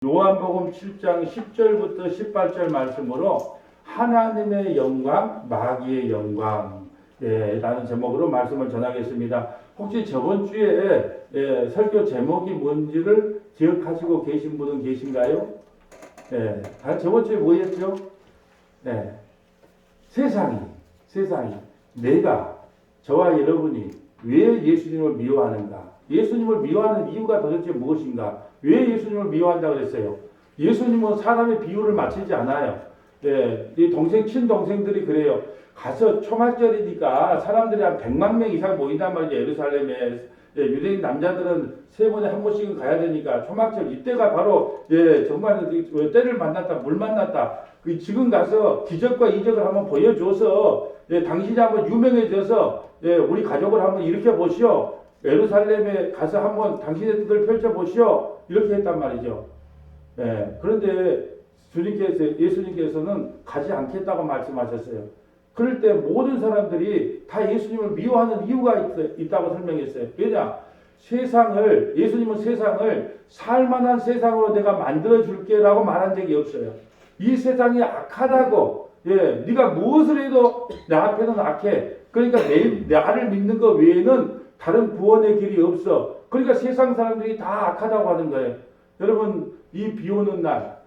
요한복음 7장 10절부터 18절 말씀으로 하나님의 영광, 마귀의 영광 라는 제목으로 말씀을 전하겠습니다. 혹시 저번 주에 설교 제목이 뭔지를 기억하시고 계신 분은 계신가요? 저번 주에 뭐였죠? 세상이 내가 저와 여러분이 왜 예수님을 미워하는가? 예수님을 미워하는 이유가 도대체 무엇인가? 왜 예수님을 미워한다고 그랬어요? 예수님은 사람의 비유를 맞추지 않아요. 이 친동생들이 그래요. 가서 초막절이니까 사람들이 한 100만 명 이상 모인단 말이죠. 예루살렘에. 유대인 남자들은 세 번에 한 번씩은 가야 되니까 초막절 이때가 바로 정말 때를 만났다, 물 만났다. 지금 가서 기적과 이적을 한번 보여줘서 당신이 한번 유명해져서 우리 가족을 한번 일으켜 보시오. 예루살렘에 가서 한번 당신의 뜻을 펼쳐 보시오. 이렇게 했단 말이죠. 그런데 예수님께서는 가지 않겠다고 말씀하셨어요. 그럴 때 모든 사람들이 다 예수님을 미워하는 이유가 있다고 설명했어요. 왜냐? 예수님은 세상을 살만한 세상으로 내가 만들어줄게라고 말한 적이 없어요. 이 세상이 악하다고, 네가 무엇을 해도 나 앞에는 악해. 그러니까 나를 믿는 것 외에는 다른 구원의 길이 없어. 그러니까 세상 사람들이 다 악하다고 하는 거예요. 여러분, 이 비 오는 날,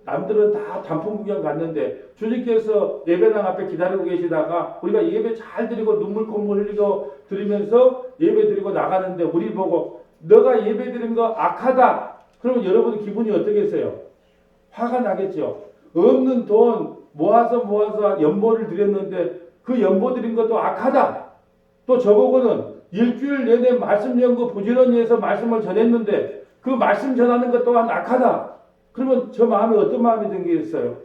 남들은 다 단풍 구경 갔는데 주님께서 예배당 앞에 기다리고 계시다가 우리가 예배 잘 드리고 눈물 콧물 흘리고 드리면서 예배 드리고 나가는데 우리 보고 너가 예배 드린 거 악하다. 그러면 여러분 기분이 어떻겠어요? 화가 나겠죠. 없는 돈 모아서 연보를 드렸는데 그 연보 드린 것도 악하다. 또 저보고는 일주일 내내 말씀 연구 부지런히 해서 말씀을 전했는데 그 말씀 전하는 것 또한 악하다. 그러면 저 마음에 어떤 마음이 들겠어요?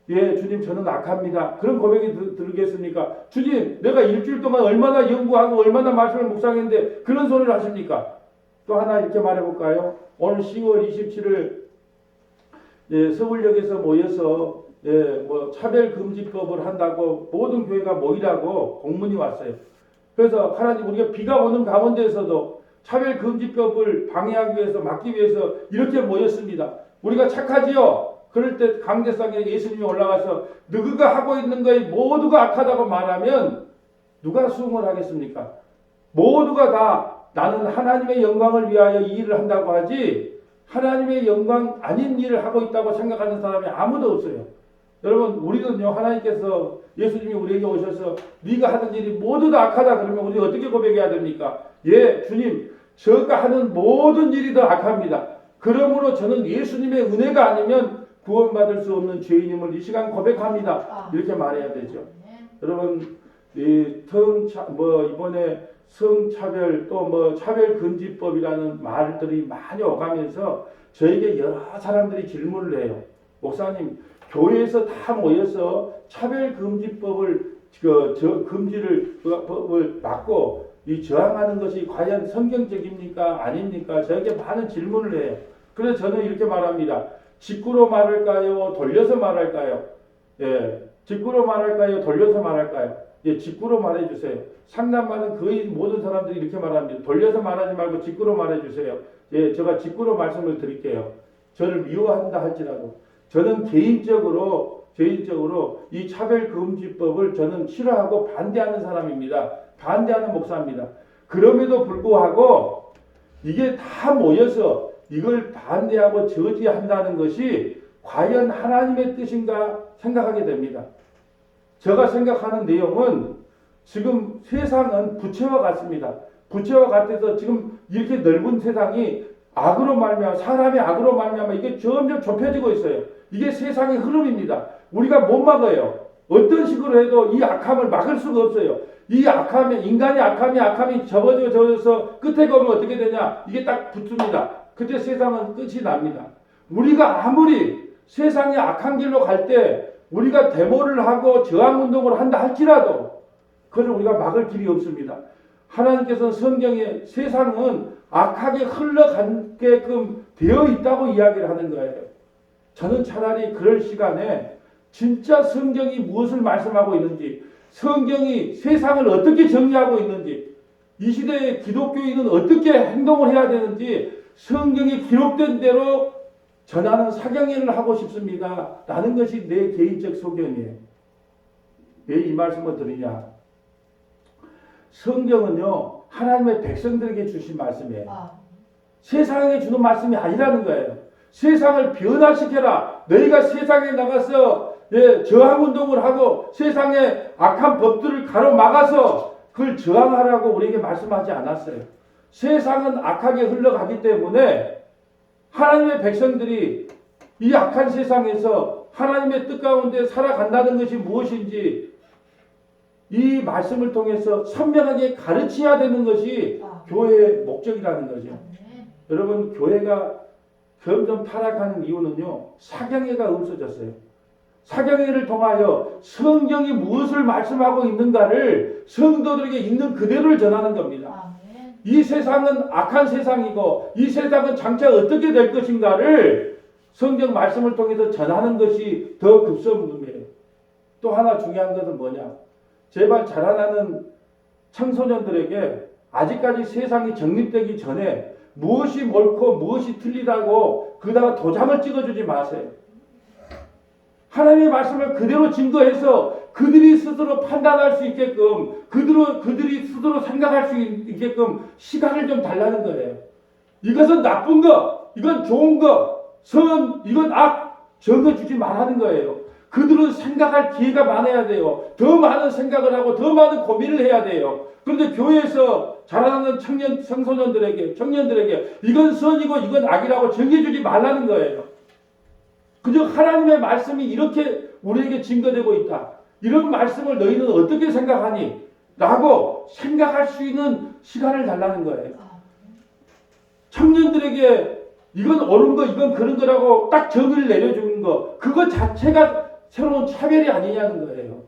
주님 저는 악합니다. 그런 고백이 들겠습니까? 주님 내가 일주일 동안 얼마나 연구하고 얼마나 말씀을 묵상했는데 그런 소리를 하십니까? 또 하나 이렇게 말해볼까요? 오늘 10월 27일 서울역에서 모여서 차별금지법을 한다고 모든 교회가 모이라고 공문이 왔어요. 그래서 하나님 우리가 비가 오는 가운데에서도 차별금지법을 방해하기 위해서 막기 위해서 이렇게 모였습니다. 우리가 착하지요? 그럴 때 강대상에 예수님이 올라가서 너희가 하고 있는 것이 모두가 악하다고 말하면 누가 수긍을 하겠습니까? 모두가 다 나는 하나님의 영광을 위하여 이 일을 한다고 하지 하나님의 영광 아닌 일을 하고 있다고 생각하는 사람이 아무도 없어요. 여러분 우리는요 하나님께서 예수님이 우리에게 오셔서 네가 하는 일이 모두 다 악하다 그러면 우리 어떻게 고백해야 됩니까? 주님 저가 하는 모든 일이 다 악합니다. 그러므로 저는 예수님의 은혜가 아니면 구원받을 수 없는 죄인임을 이 시간 고백합니다. 이렇게 말해야 되죠. 여러분 이번에 성차별 또 차별금지법이라는 말들이 많이 오가면서 저에게 여러 사람들이 질문을 해요. 목사님 교회에서 다 모여서 차별금지법을 금지를 막고 저항하는 것이 과연 성경적입니까? 아닙니까? 저에게 많은 질문을 해요. 그래서 저는 이렇게 말합니다. 직구로 말할까요? 돌려서 말할까요? 직구로 말할까요? 돌려서 말할까요? 직구로 말해주세요. 상담받은 거의 모든 사람들이 이렇게 말합니다. 돌려서 말하지 말고 직구로 말해주세요. 제가 직구로 말씀을 드릴게요. 저를 미워한다 할지라도 저는 개인적으로 이 차별금지법을 저는 싫어하고 반대하는 사람입니다. 반대하는 목사입니다. 그럼에도 불구하고 이게 다 모여서 이걸 반대하고 저지한다는 것이 과연 하나님의 뜻인가 생각하게 됩니다. 제가 생각하는 내용은 지금 세상은 부채와 같습니다. 부채와 같아서 지금 이렇게 넓은 세상이 악으로 말미암아 사람의 악으로 말미암아 이게 점점 좁혀지고 있어요. 이게 세상의 흐름입니다. 우리가 못 막아요. 어떤 식으로 해도 이 악함을 막을 수가 없어요. 이 악함에 인간의 악함이 접어져서 끝에 가면 어떻게 되냐? 이게 딱 붙습니다. 그때 세상은 끝이 납니다. 우리가 아무리 세상이 악한 길로 갈 때 우리가 데모를 하고 저항운동을 한다 할지라도 그걸 우리가 막을 길이 없습니다. 하나님께서는 성경에 세상은 악하게 흘러가게끔 되어 있다고 이야기를 하는 거예요. 저는 차라리 그럴 시간에 진짜 성경이 무엇을 말씀하고 있는지 성경이 세상을 어떻게 정리하고 있는지 이 시대의 기독교인은 어떻게 행동을 해야 되는지 성경이 기록된 대로 저는 사경회를 하고 싶습니다. 라는 것이 내 개인적 소견이에요. 왜 이 말씀을 드리냐? 성경은요, 하나님의 백성들에게 주신 말씀이에요. 세상에 주는 말씀이 아니라는 거예요. 세상을 변화시켜라. 너희가 세상에 나가서 저항운동을 하고 세상의 악한 법들을 가로막아서 그걸 저항하라고 우리에게 말씀하지 않았어요. 세상은 악하게 흘러가기 때문에 하나님의 백성들이 이 악한 세상에서 하나님의 뜻 가운데 살아간다는 것이 무엇인지 이 말씀을 통해서 선명하게 가르쳐야 되는 것이 교회의 목적이라는 거죠. 여러분, 교회가 점점 타락하는 이유는요, 사경회가 없어졌어요. 사경회를 통하여 성경이 무엇을 말씀하고 있는가를 성도들에게 있는 그대로를 전하는 겁니다. 이 세상은 악한 세상이고 이 세상은 장차 어떻게 될 것인가를 성경 말씀을 통해서 전하는 것이 더 급선무예요. 또 하나 중요한 것은 뭐냐? 제발 자라나는 청소년들에게 아직까지 세상이 정립되기 전에 무엇이 옳고 무엇이 틀리다고 그다가 도장을 찍어주지 마세요. 하나님의 말씀을 그대로 증거해서 그들이 스스로 판단할 수 있게끔 그들이 스스로 생각할 수 있게끔 시간을 좀 달라는 거예요. 이것은 나쁜 거, 이건 좋은 거, 선, 이건 악 적어주지 말라는 거예요. 그들은 생각할 기회가 많아야 돼요. 더 많은 생각을 하고 더 많은 고민을 해야 돼요. 그런데 교회에서 자라나는 청년들에게 이건 선이고 이건 악이라고 정해주지 말라는 거예요. 그저 하나님의 말씀이 이렇게 우리에게 증거되고 있다. 이런 말씀을 너희는 어떻게 생각하니? 라고 생각할 수 있는 시간을 달라는 거예요. 청년들에게 이건 옳은 거, 이건 그런 거라고 딱 정의를 내려주는 거, 그거 자체가 새로운 차별이 아니냐는 거예요.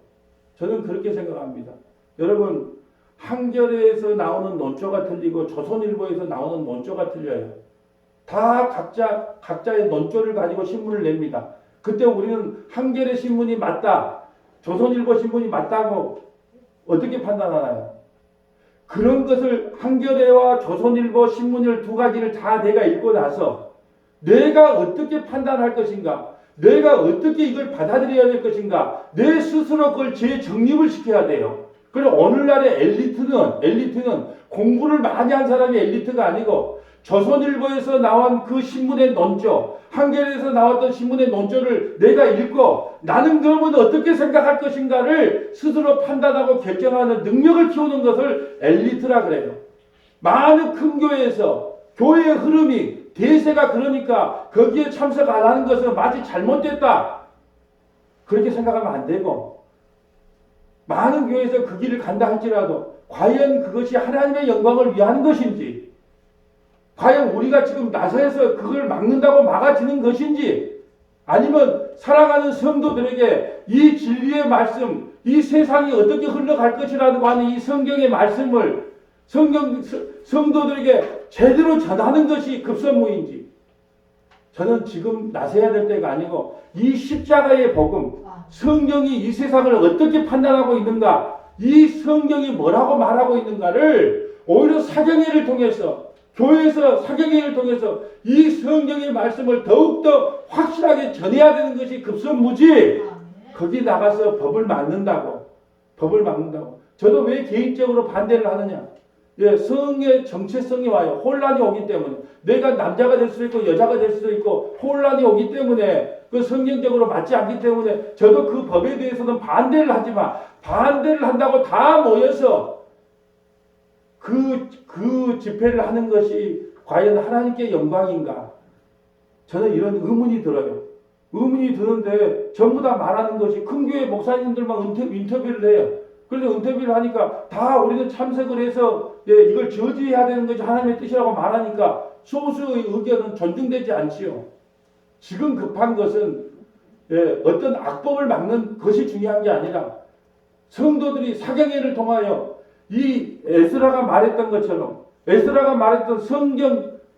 저는 그렇게 생각합니다. 여러분, 한겨레에서 나오는 논조가 틀리고 조선일보에서 나오는 논조가 틀려요. 다 각자의 논조를 가지고 신문을 냅니다. 그때 우리는 한겨레 신문이 맞다, 조선일보 신문이 맞다고 어떻게 판단하나요? 그런 것을 한겨레와 조선일보 신문을 두 가지를 다 내가 읽고 나서 내가 어떻게 판단할 것인가, 내가 어떻게 이걸 받아들여야 될 것인가, 내 스스로 그걸 재정립을 시켜야 돼요. 그리고 오늘날의 엘리트는 공부를 많이 한 사람이 엘리트가 아니고 조선일보에서 나온 그 신문의 논조, 한겨레에서 나왔던 신문의 논조를 내가 읽고 나는 그러면 어떻게 생각할 것인가를 스스로 판단하고 결정하는 능력을 키우는 것을 엘리트라 그래요. 많은 큰 교회에서 교회의 흐름이 대세가 그러니까 거기에 참석 안 하는 것은 마치 잘못됐다, 그렇게 생각하면 안 되고, 많은 교회에서 그 길을 간다 할지라도 과연 그것이 하나님의 영광을 위한 것인지, 과연 우리가 지금 나서서 그걸 막는다고 막아지는 것인지, 아니면 살아가는 성도들에게 이 진리의 말씀, 이 세상이 어떻게 흘러갈 것이라고 하는 이 성경의 말씀을 성도들에게 제대로 전하는 것이 급선무인지, 저는 지금 나서야 될 때가 아니고 이 십자가의 복음, 성경이 이 세상을 어떻게 판단하고 있는가, 이 성경이 뭐라고 말하고 있는가를 오히려 사경회를 통해서, 교회에서 사경회를 통해서 이 성경의 말씀을 더욱더 확실하게 전해야 되는 것이 급선무지, 거기 나가서 법을 막는다고. 저도 왜 개인적으로 반대를 하느냐? 성의 정체성이 와요. 혼란이 오기 때문에. 내가 남자가 될 수도 있고 여자가 될 수도 있고 혼란이 오기 때문에, 그 성경적으로 맞지 않기 때문에 저도 그 법에 대해서는 반대를 하지만, 반대를 한다고 다 모여서 그 집회를 하는 것이 과연 하나님께 영광인가? 저는 이런 의문이 들어요. 의문이 드는데 전부 다 말하는 것이 큰 교회 목사님들만 인터뷰를 해요. 그런데 인터뷰를 하니까 다 우리는 참석을 해서 이걸 저지해야 되는 것이 하나님의 뜻이라고 말하니까 소수의 의견은 존중되지 않지요. 지금 급한 것은 어떤 악법을 막는 것이 중요한 게 아니라 성도들이 사경회를 통하여 이 에스라가 말했던 것처럼, 에스라가 말했던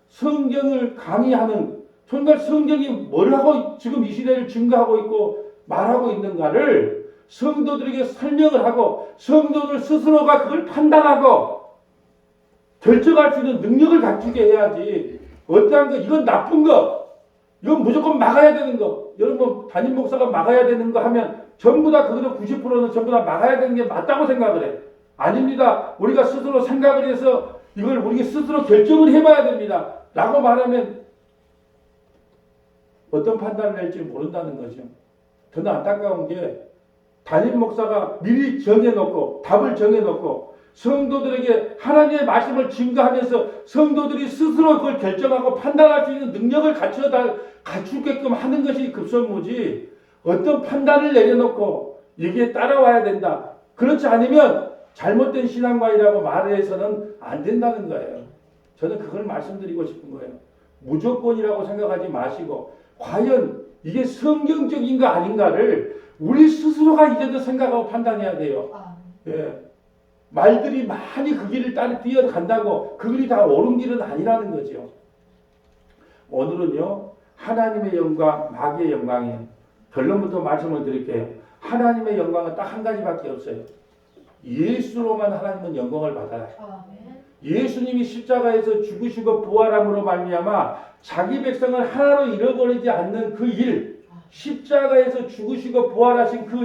성경을 강의하는, 정말 성경이 뭘 하고 지금 이 시대를 증거하고 있고 말하고 있는가를 성도들에게 설명을 하고 성도들 스스로가 그걸 판단하고 결정할 수 있는 능력을 갖추게 해야지, 어떠한 거, 이건 나쁜 거, 이건 무조건 막아야 되는 거. 여러분 담임 목사가 막아야 되는 거 하면 전부 다 그거는 90%는 전부 다 막아야 되는 게 맞다고 생각을 해. 아닙니다. 우리가 스스로 생각을 해서 이걸 우리가 스스로 결정을 해봐야 됩니다. 라고 말하면 어떤 판단을 낼지 모른다는 거죠. 저는 안타까운 게 담임 목사가 미리 정해놓고 답을 정해놓고 성도들에게 하나님의 말씀을 증거하면서 성도들이 스스로 그걸 결정하고 판단할 수 있는 능력을 갖추게끔 하는 것이 급선무지, 어떤 판단을 내려놓고 여기에 따라와야 된다. 그렇지 않으면 잘못된 신앙관이라고 말해서는 안 된다는 거예요. 저는 그걸 말씀드리고 싶은 거예요. 무조건이라고 생각하지 마시고 과연 이게 성경적인가 아닌가를 우리 스스로가 이제도 생각하고 판단해야 돼요. 예. 말들이 많이 그 길을 따라 뛰어간다고 그 길이 다 옳은 길은 아니라는 거죠. 오늘은요, 하나님의 영광, 마귀의 영광이에요. 결론부터 말씀을 드릴게요. 하나님의 영광은 딱 한 가지밖에 없어요. 예수로만 하나님은 영광을 받아요. 예수님이 십자가에서 죽으시고 부활함으로 말미암아 자기 백성을 하나로 잃어버리지 않는 그 일, 십자가에서 죽으시고 부활하신 그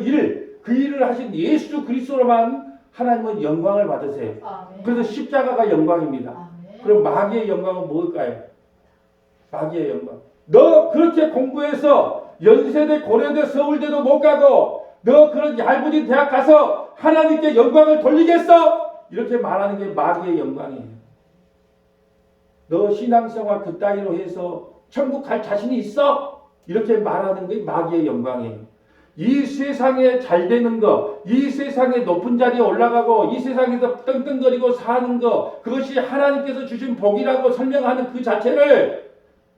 일을 하신 예수 그리스도로만 하나님은 영광을 받으세요. 그래서 십자가가 영광입니다. 그럼 마귀의 영광은 뭘까요? 마귀의 영광. 너 그렇게 공부해서 연세대, 고려대, 서울대도 못 가고 너 그런 얄궂은 대학 가서 하나님께 영광을 돌리겠어? 이렇게 말하는 게 마귀의 영광이에요. 너 신앙생활 그따위로 해서 천국 갈 자신이 있어? 이렇게 말하는 게 마귀의 영광이에요. 이 세상에 잘 되는 거, 이 세상에 높은 자리에 올라가고 이 세상에서 떵떵거리고 사는 거, 그것이 하나님께서 주신 복이라고 설명하는 그 자체를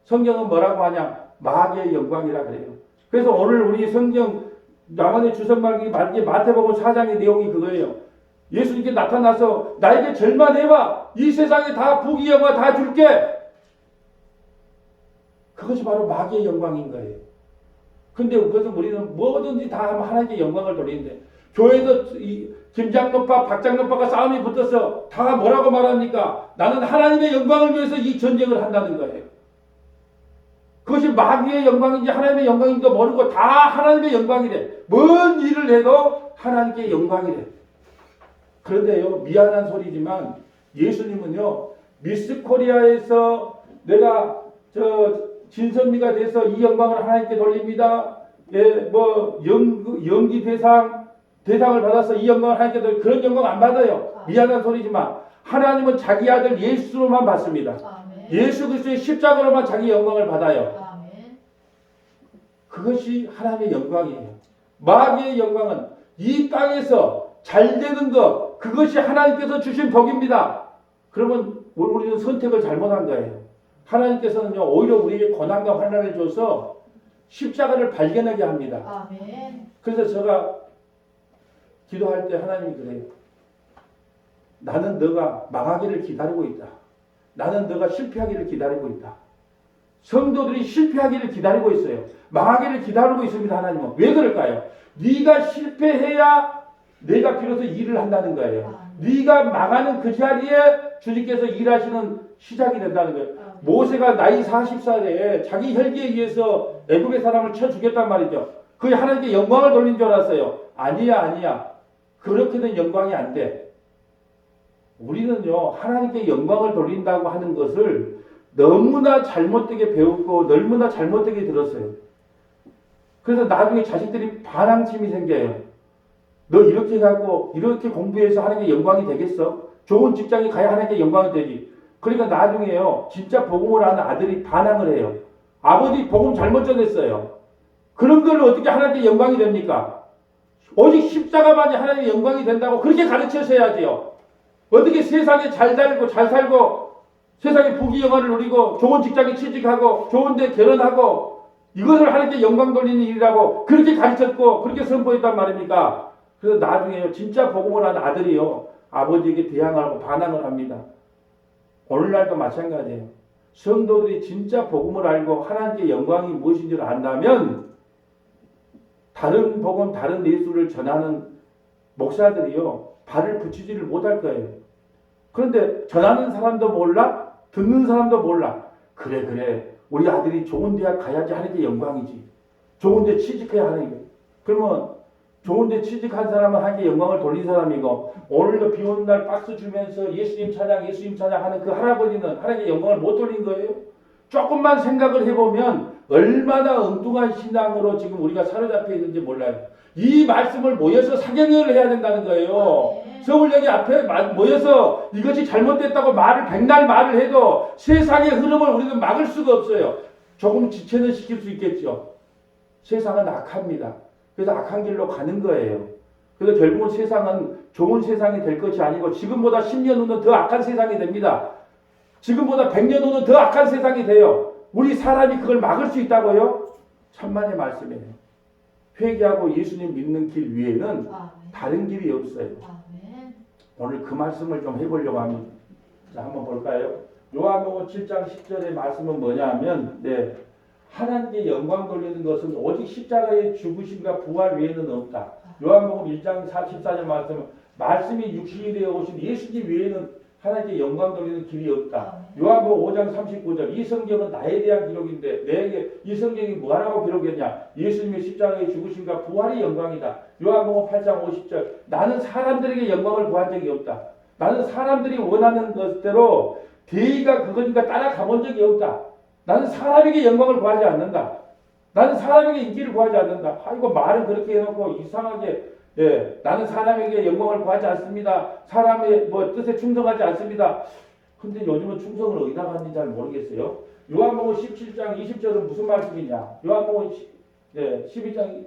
성경은 뭐라고 하냐? 마귀의 영광이라 그래요. 그래서 오늘 우리 성경 나만의 주선말기 마태복음 4장의 내용이 그거예요. 예수님께 나타나서 나에게 절만해봐. 이 세상에 다 부귀 영화 다 줄게. 그것이 바로 마귀의 영광인 거예요. 근데 그것은 우리는 뭐든지 다 하나님께 영광을 돌리는데, 교회에서 김장로파, 박장로파가 싸움이 붙어서 다 뭐라고 말합니까? 나는 하나님의 영광을 위해서 이 전쟁을 한다는 거예요. 그것이 마귀의 영광인지 하나님의 영광인지도 모르고 다 하나님의 영광이래. 뭔 일을 해도 하나님께 영광이래. 그런데요, 미안한 소리지만 예수님은요, 미스 코리아에서 내가 진선미가 돼서 이 영광을 하나님께 돌립니다. 예, 연기 대상을 받아서 이 영광을 하나님께 돌립니다. 그런 영광 안 받아요. 미안한 소리지만 하나님은 자기 아들 예수로만 받습니다. 예수 그리스도의 십자가로만 자기 영광을 받아요. 그것이 하나님의 영광이에요. 마귀의 영광은 이 땅에서 잘 되는 것, 그것이 하나님께서 주신 복입니다. 그러면 우리는 선택을 잘못한 거예요. 하나님께서는요, 오히려 우리에게 고난과 환난을 줘서 십자가를 발견하게 합니다. 그래서 제가 기도할 때 하나님이 그래요. 나는 너가 망하기를 기다리고 있다. 나는 너가 실패하기를 기다리고 있다. 성도들이 실패하기를 기다리고 있어요. 망하기를 기다리고 있습니다. 하나님은. 왜 그럴까요? 네가 실패해야 내가 비로소 일을 한다는 거예요. 네가 망하는 그 자리에 주님께서 일하시는 시작이 된다는 거예요. 모세가 나이 40살에 자기 혈기에 의해서 애굽의 사람을 쳐 죽였단 말이죠. 그게 하나님께 영광을 돌린 줄 알았어요. 아니야. 그렇게는 영광이 안 돼. 우리는요, 하나님께 영광을 돌린다고 하는 것을 너무나 잘못되게 배웠고 너무나 잘못되게 들었어요. 그래서 나중에 자식들이 반항심이 생겨요. 너 이렇게 해갖고 이렇게 공부해서 하나님께 영광이 되겠어? 좋은 직장에 가야 하나님께 영광이 되지. 그러니까 나중에요, 진짜 복음을 하는 아들이 반항을 해요. 아버지 복음 잘못 전했어요. 그런 걸로 어떻게 하나님께 영광이 됩니까? 오직 십자가만이 하나님의 영광이 된다고 그렇게 가르치셔야지요. 어떻게 세상에 잘 살고 세상에 부귀 영화를 누리고 좋은 직장에 취직하고 좋은 데 결혼하고 이것을 하나님께 영광 돌리는 일이라고 그렇게 가르쳤고 그렇게 선포했단 말입니까? 그래서 나중에요, 진짜 복음을 하는 아들이요, 아버지에게 대항하고 반항을 합니다. 오늘날도 마찬가지예요. 성도들이 진짜 복음을 알고 하나님께 영광이 무엇인지를 안다면 다른 복음, 다른 예수를 전하는 목사들이요, 발을 붙이지를 못할 거예요. 그런데 전하는 사람도 몰라, 듣는 사람도 몰라. 그래 우리 아들이 좋은 대학 가야지 하는 게 영광이지. 좋은 데 취직해야 하는 게. 그러면 좋은 데 취직한 사람은 하나님께 영광을 돌린 사람이고, 오늘도 비 오는 날 박수 주면서 예수님 찬양 하는 그 할아버지는 하나님께 영광을 못 돌린 거예요. 조금만 생각을 해보면 얼마나 엉뚱한 신앙으로 지금 우리가 사로잡혀 있는지 몰라요. 이 말씀을 모여서 사경을 해야 된다는 거예요. 서울역이 앞에 모여서 이것이 잘못됐다고 백날 말을 해도 세상의 흐름을 우리는 막을 수가 없어요. 조금 지체는 시킬 수 있겠죠. 세상은 악합니다. 그래서 악한 길로 가는 거예요. 그래서 결국은 세상은 좋은 세상이 될 것이 아니고 지금보다 10년 후는 더 악한 세상이 됩니다. 지금보다 100년 후는 더 악한 세상이 돼요. 우리 사람이 그걸 막을 수 있다고요? 천만의 말씀이에요. 회개하고 예수님 믿는 길 위에는 다른 길이 없어요. 오늘 그 말씀을 좀 해보려고 합니다. 자, 한번 볼까요? 요한복음 7장 10절의 말씀은 뭐냐 하면, 하나님께 영광 돌리는 것은 오직 십자가의 죽으심과 부활 외에는 없다. 요한복음 1장 44절 말씀이 육신이 되어 오신 예수님 외에는 하나님께 영광 돌리는 길이 없다. 요한복음 5장 39절 이 성경은 나에 대한 기록인데 내게 이 성경이 뭐라고 기록했냐? 예수님의 십자가의 죽으심과 부활이 영광이다. 요한복음 8장 50절 나는 사람들에게 영광을 구한 적이 없다. 나는 사람들이 원하는 것대로 대의가 그거니까 따라가 본 적이 없다. 나는 사람에게 영광을 구하지 않는다. 나는 사람에게 인기를 구하지 않는다. 아이고 말은 그렇게 해놓고 이상하게 나는 사람에게 영광을 구하지 않습니다. 사람의 뜻에 충성하지 않습니다. 근데 요즘은 충성을 어디다 하는지 잘 모르겠어요. 요한복음 17장 20절은 무슨 말씀이냐? 요한복음 12장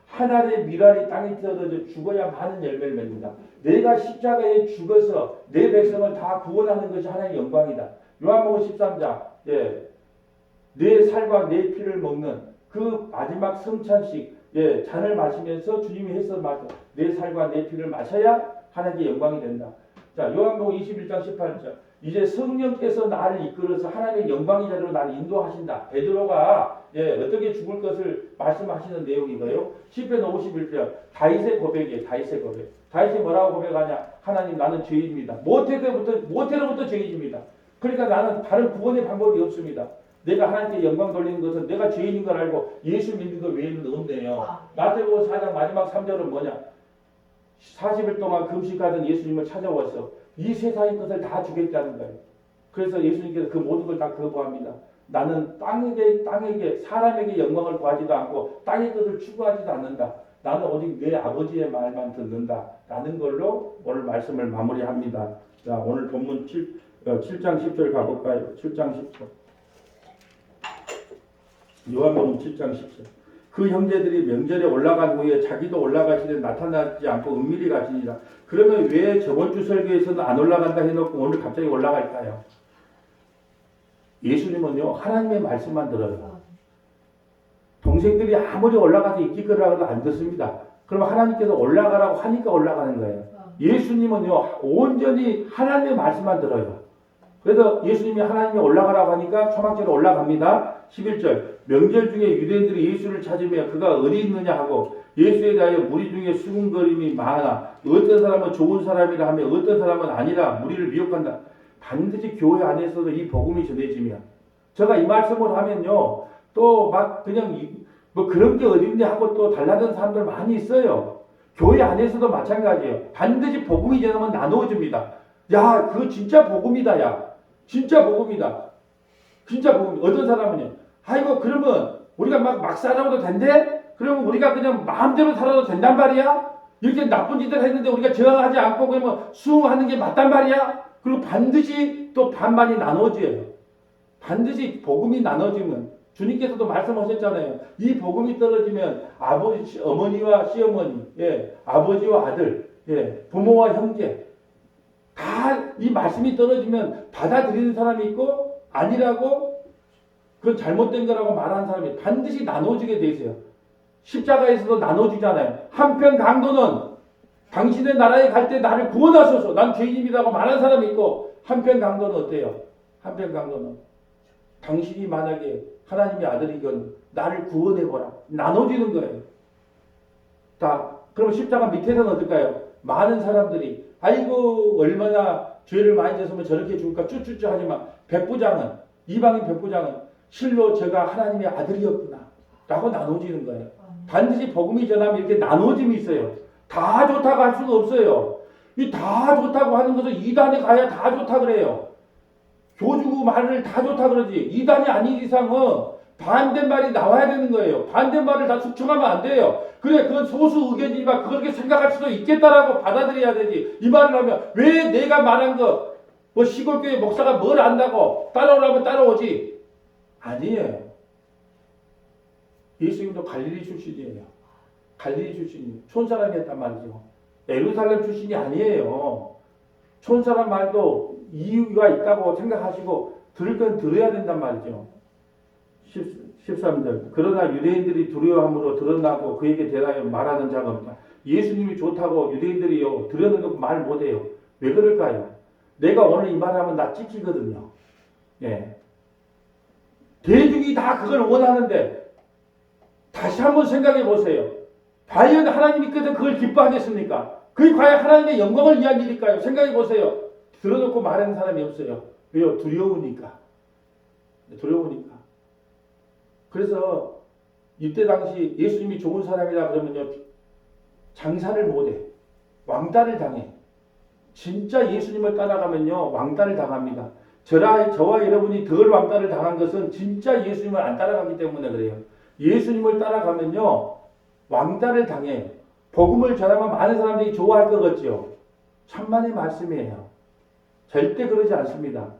한 알의 밀알이 땅에 떨어져 죽어야 많은 열매를 맺는다. 내가 십자가에 죽어서 내 백성을 다 구원하는 것이 하나님의 영광이다. 요한복음 13장 내 살과 내 피를 먹는 그 마지막 성찬식 잔을 마시면서 주님이 했어 말씀 내 살과 내 피를 마셔야 하나님께 영광이 된다. 자, 요한복음 21장 18절 이제 성령께서 나를 이끌어서 하나님의 영광의 자리로 나를 인도하신다. 베드로가 어떻게 죽을 것을 말씀하시는 내용이고요. 시편 51편 다윗의 고백이에요. 다윗의 고백. 다윗이 뭐라고 고백하냐? 하나님 나는 죄인입니다. 모태로부터 죄인입니다. 그러니까 나는 다른 구원의 방법이 없습니다. 내가 하나님께 영광 돌리는 것은 내가 죄인인 걸 알고 예수 믿는 것 외에는 없네요. 마태복음 4장 마지막 3절은 뭐냐? 40일 동안 금식하던 예수님을 찾아와서 이 세상의 것을 다 주겠다는 거예요. 그래서 예수님께서 그 모든 걸 다 거부합니다. 나는 땅에게 사람에게 영광을 구하지도 않고 땅의 것을 추구하지도 않는다. 나는 오직 내 아버지의 말만 듣는다. 라는 걸로 오늘 말씀을 마무리합니다. 자, 오늘 본문 7장 10절 가볼까요? 7장 10절. 요한복음 7장 10절. 그 형제들이 명절에 올라간 후에 자기도 올라가시되 나타나지 않고 은밀히 가시니라. 그러면 왜 저번 주 설교에서는 안 올라간다 해놓고 오늘 갑자기 올라갈까요? 예수님은요 하나님의 말씀만 들어요. 동생들이 아무리 올라가서 이끌 거라고도 안 듣습니다. 그럼 하나님께서 올라가라고 하니까 올라가는 거예요. 예수님은요 온전히 하나님의 말씀만 들어요. 그래서 예수님이 하나님이 올라가라고 하니까 초막절에 올라갑니다. 11절 명절 중에 유대인들이 예수를 찾으며 그가 어디 있느냐 하고 예수에 대하여 무리 중에 수군거림이 많아 어떤 사람은 좋은 사람이라 하며 어떤 사람은 아니라 무리를 미혹한다. 반드시 교회 안에서도 이 복음이 전해지면 제가 이 말씀을 하면요 또 막 그냥 뭐 그런 게 어딨냐 하고 또 달라진 사람들 많이 있어요. 교회 안에서도 마찬가지예요. 반드시 복음이 전하면 나누어집니다. 야 그거 진짜 복음이다. 야 진짜 복음이다. 진짜 복음. 어떤 사람은요. 아이고 그러면 우리가 막 살아도 된대? 그러면 우리가 그냥 마음대로 살아도 된단 말이야? 이렇게 나쁜 짓을 했는데 우리가 저항하지 않고 그러면 수용하는 게 맞단 말이야? 그리고 반드시 또 반반이 나눠져요. 반드시 복음이 나눠지면 주님께서도 말씀하셨잖아요. 이 복음이 떨어지면 아버지, 어머니와 시어머니, 아버지와 아들, 부모와 형제 다 이 말씀이 떨어지면 받아들이는 사람이 있고 아니라고 그건 잘못된 거라고 말하는 사람이 반드시 나눠지게 돼 있어요. 십자가에서도 나눠지잖아요. 한편 강도는 당신의 나라에 갈 때 나를 구원하소서 난 죄인입니다고 말하는 사람이 있고 한편 강도는 어때요? 한편 강도는 당신이 만약에 하나님의 아들이건 나를 구원해보라. 나눠지는 거예요. 다. 그럼 십자가 밑에서는 어떨까요? 많은 사람들이 아이고 얼마나 죄를 많이 졌으면 저렇게 죽을까 쭈쭈쭈 하지만 백부장은 이방인 백부장은 실로 제가 하나님의 아들이었구나 라고 나눠지는 거예요. 반드시 복음이 전하면 이렇게 나눠짐이 있어요. 다 좋다고 할 수가 없어요. 이 다 좋다고 하는 것은 이단에 가야 다 좋다 그래요. 교주고 말을 다 좋다 그러지. 이단이 아닌 이상은 반대말이 나와야 되는 거예요. 반대말을 다 숙청하면 안 돼요. 그래, 그건 소수 의견이지만 그렇게 생각할 수도 있겠다라고 받아들여야 되지. 이 말을 하면 왜 내가 말한 거, 뭐 시골교회 목사가 뭘 안다고 따라오라면 따라오지. 아니에요. 예수님도 갈릴리 출신이에요. 갈릴리 출신이에요. 촌사람이었단 말이죠. 예루살렘 출신이 아니에요. 촌사람 말도 이유가 있다고 생각하시고 들을 건 들어야 된단 말이죠. 13절. 그러나 유대인들이 두려워함으로 드러나고 그에게 대하여 말하는 자가 없다. 예수님이 좋다고 유대인들이요 들여놓고 말 못해요. 왜 그럴까요? 내가 오늘 이 말하면 나 찍히거든요. 예. 대중이 다 그걸 원하는데 다시 한번 생각해 보세요. 과연 하나님께서 그걸 기뻐하겠습니까? 그게 과연 하나님의 영광을 위한 일일까요? 생각해 보세요. 들어놓고 말하는 사람이 없어요. 왜요? 두려우니까. 두려우니까. 그래서 이때 당시 예수님이 좋은 사람이라 그러면요. 장사를 못해. 왕따를 당해. 진짜 예수님을 따라가면요. 왕따를 당합니다. 저와 여러분이 덜 왕따를 당한 것은 진짜 예수님을 안 따라가기 때문에 그래요. 예수님을 따라가면요. 왕따를 당해. 복음을 전하면 많은 사람들이 좋아할 것 같죠. 천만의 말씀이에요. 절대 그러지 않습니다.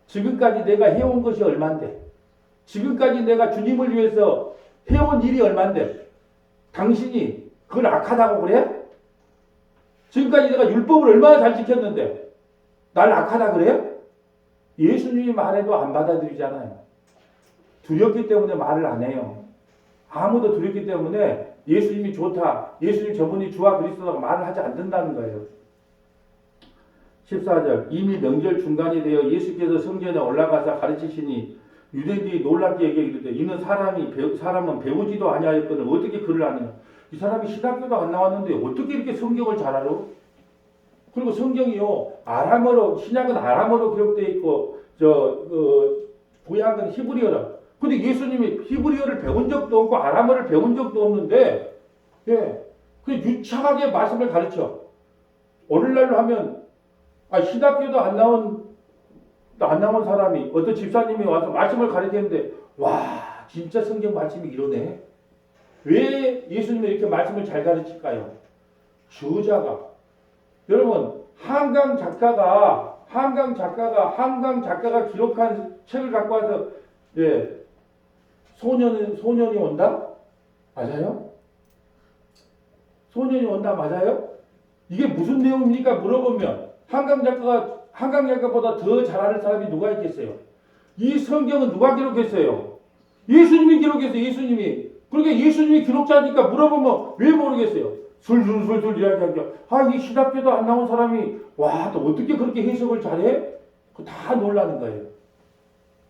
지금까지 내가 해온 것이 얼만데, 지금까지 내가 주님을 위해서 해온 일이 얼만데, 당신이 그걸 악하다고 그래? 지금까지 내가 율법을 얼마나 잘 지켰는데 날 악하다 그래? 예수님이 말해도 안 받아들이잖아요. 두렵기 때문에 말을 안 해요. 아무도 두렵기 때문에 예수님이 좋다, 예수님 저분이 주와 그리스도라고 말을 하지 않는다는 거예요. 14절. 이미 명절 중간이 되어 예수께서 성전에 올라가서 가르치시니 유대인들이 놀랍게 얘기하기를 이는 사람은 배우지도 아니하였거늘 어떻게 글을 아느냐. 이 사람이 신학교도 안 나왔는데 어떻게 이렇게 성경을 잘 알아? 그리고 성경이요 아람어로, 신약은 아람어로 기록되어 있고 구약은 히브리어라. 근데 예수님이 히브리어를 배운 적도 없고 아람어를 배운 적도 없는데 그 유창하게 말씀을 가르쳐. 오늘날로 하면 신학교도 안 나온 사람이 어떤 집사님이 와서 말씀을 가르치는데 와 진짜 성경 말씀이 이러네. 왜 예수님이 이렇게 말씀을 잘 가르칠까요? 저자가 여러분 한강 작가가 기록한 책을 갖고 와서 소년이 온다? 맞아요? 소년이 온다 맞아요? 이게 무슨 내용입니까? 물어보면 한강 작가보다 더 잘 아는 사람이 누가 있겠어요? 이 성경은 누가 기록했어요? 예수님이 기록했어요. 예수님이. 그러니까 예수님이 기록자니까 물어보면 왜 모르겠어요? 술술 이야기하죠. 이 신학교도 안 나온 사람이 와, 또 어떻게 그렇게 해석을 잘해? 다 놀라는 거예요.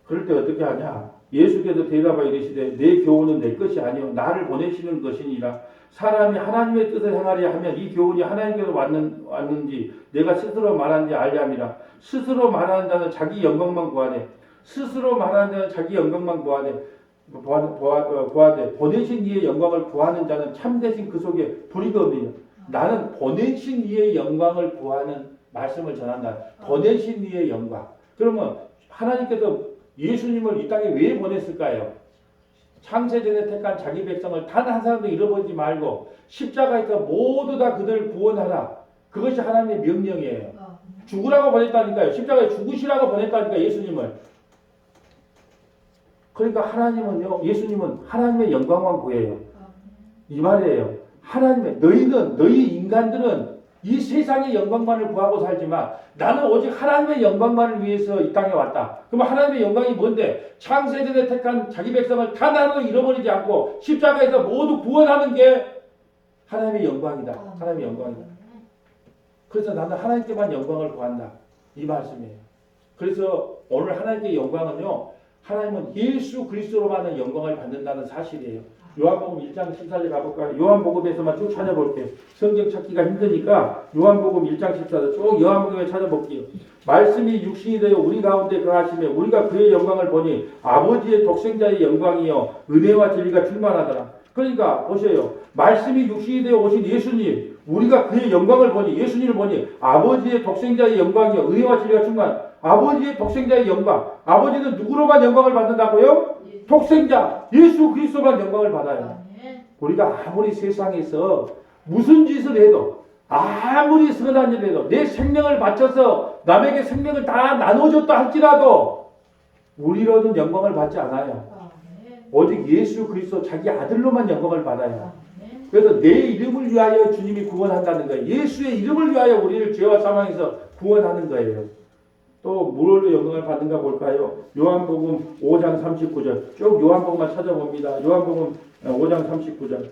그럴 때 어떻게 하냐? 예수께서 대답하여 이르시되 내 교훈은 내 것이 아니요 나를 보내시는 것이니라. 사람이 하나님의 뜻을 행하려 하면 이 교훈이 하나님께서 왔는지 내가 스스로 말하는지 알려 함이라. 스스로 말하는 자는 자기 영광만 구하되 보내신 이의 영광을 구하는 자는 참되신 그 속에 불의가 없느니라. 나는 보내신 이의 영광을 구하는 말씀을 전한다. 보내신 이의 영광. 그러면 하나님께서 예수님을 이 땅에 왜 보냈을까요? 창세전에 택한 자기 백성을 단 한 사람도 잃어버리지 말고 십자가에서 모두 다 그들을 구원하라. 그것이 하나님의 명령이에요. 죽으라고 보냈다니까요. 십자가에 죽으시라고 보냈다니까 예수님을. 그러니까 예수님은 하나님의 영광만 구해요. 이 말이에요. 너희 인간들은 이 세상의 영광만을 구하고 살지만 나는 오직 하나님의 영광만을 위해서 이 땅에 왔다. 그럼 하나님의 영광이 뭔데? 창세전에 택한 자기 백성을 단 하나도 잃어버리지 않고 십자가에서 모두 구원하는 게 하나님의 영광이다. 하나님의 영광이다. 그래서 나는 하나님께만 영광을 구한다. 이 말씀이에요. 그래서 오늘 하나님께 영광은요. 하나님은 예수 그리스도로만은 영광을 받는다는 사실이에요. 요한복음 1장 14절 가볼까요? 요한복음에서만 쭉 찾아볼게요. 성경 찾기가 힘드니까 요한복음 1장 14절 쭉 요한복음에 찾아볼게요. 말씀이 육신이 되어 우리 가운데 거하시매 우리가 그의 영광을 보니 아버지의 독생자의 영광이요 은혜와 진리가 충만하더라. 그러니까 보세요. 말씀이 육신이 되어 오신 예수님, 우리가 그의 영광을 보니, 예수님을 보니 아버지의 독생자의 영광이요 은혜와 진리가 충만. 아버지의 독생자의 영광. 아버지는 누구로만 영광을 받는다고요? 독생자 예수 그리스도만 영광을 받아요. 우리가 아무리 세상에서 무슨 짓을 해도, 아무리 선한 일을 해도, 내 생명을 바쳐서 남에게 생명을 다 나눠줬다 할지라도 우리로는 영광을 받지 않아요. 오직 예수 그리스도 자기 아들로만 영광을 받아요. 그래서 내 이름을 위하여 주님이 구원한다는 거예요. 예수의 이름을 위하여 우리를 죄와 사망에서 구원하는 거예요. 또 무엇으로 영광을 받는가 볼까요? 요한복음 5장 39절 쭉 요한복음만 찾아봅니다. 요한복음 5장 39절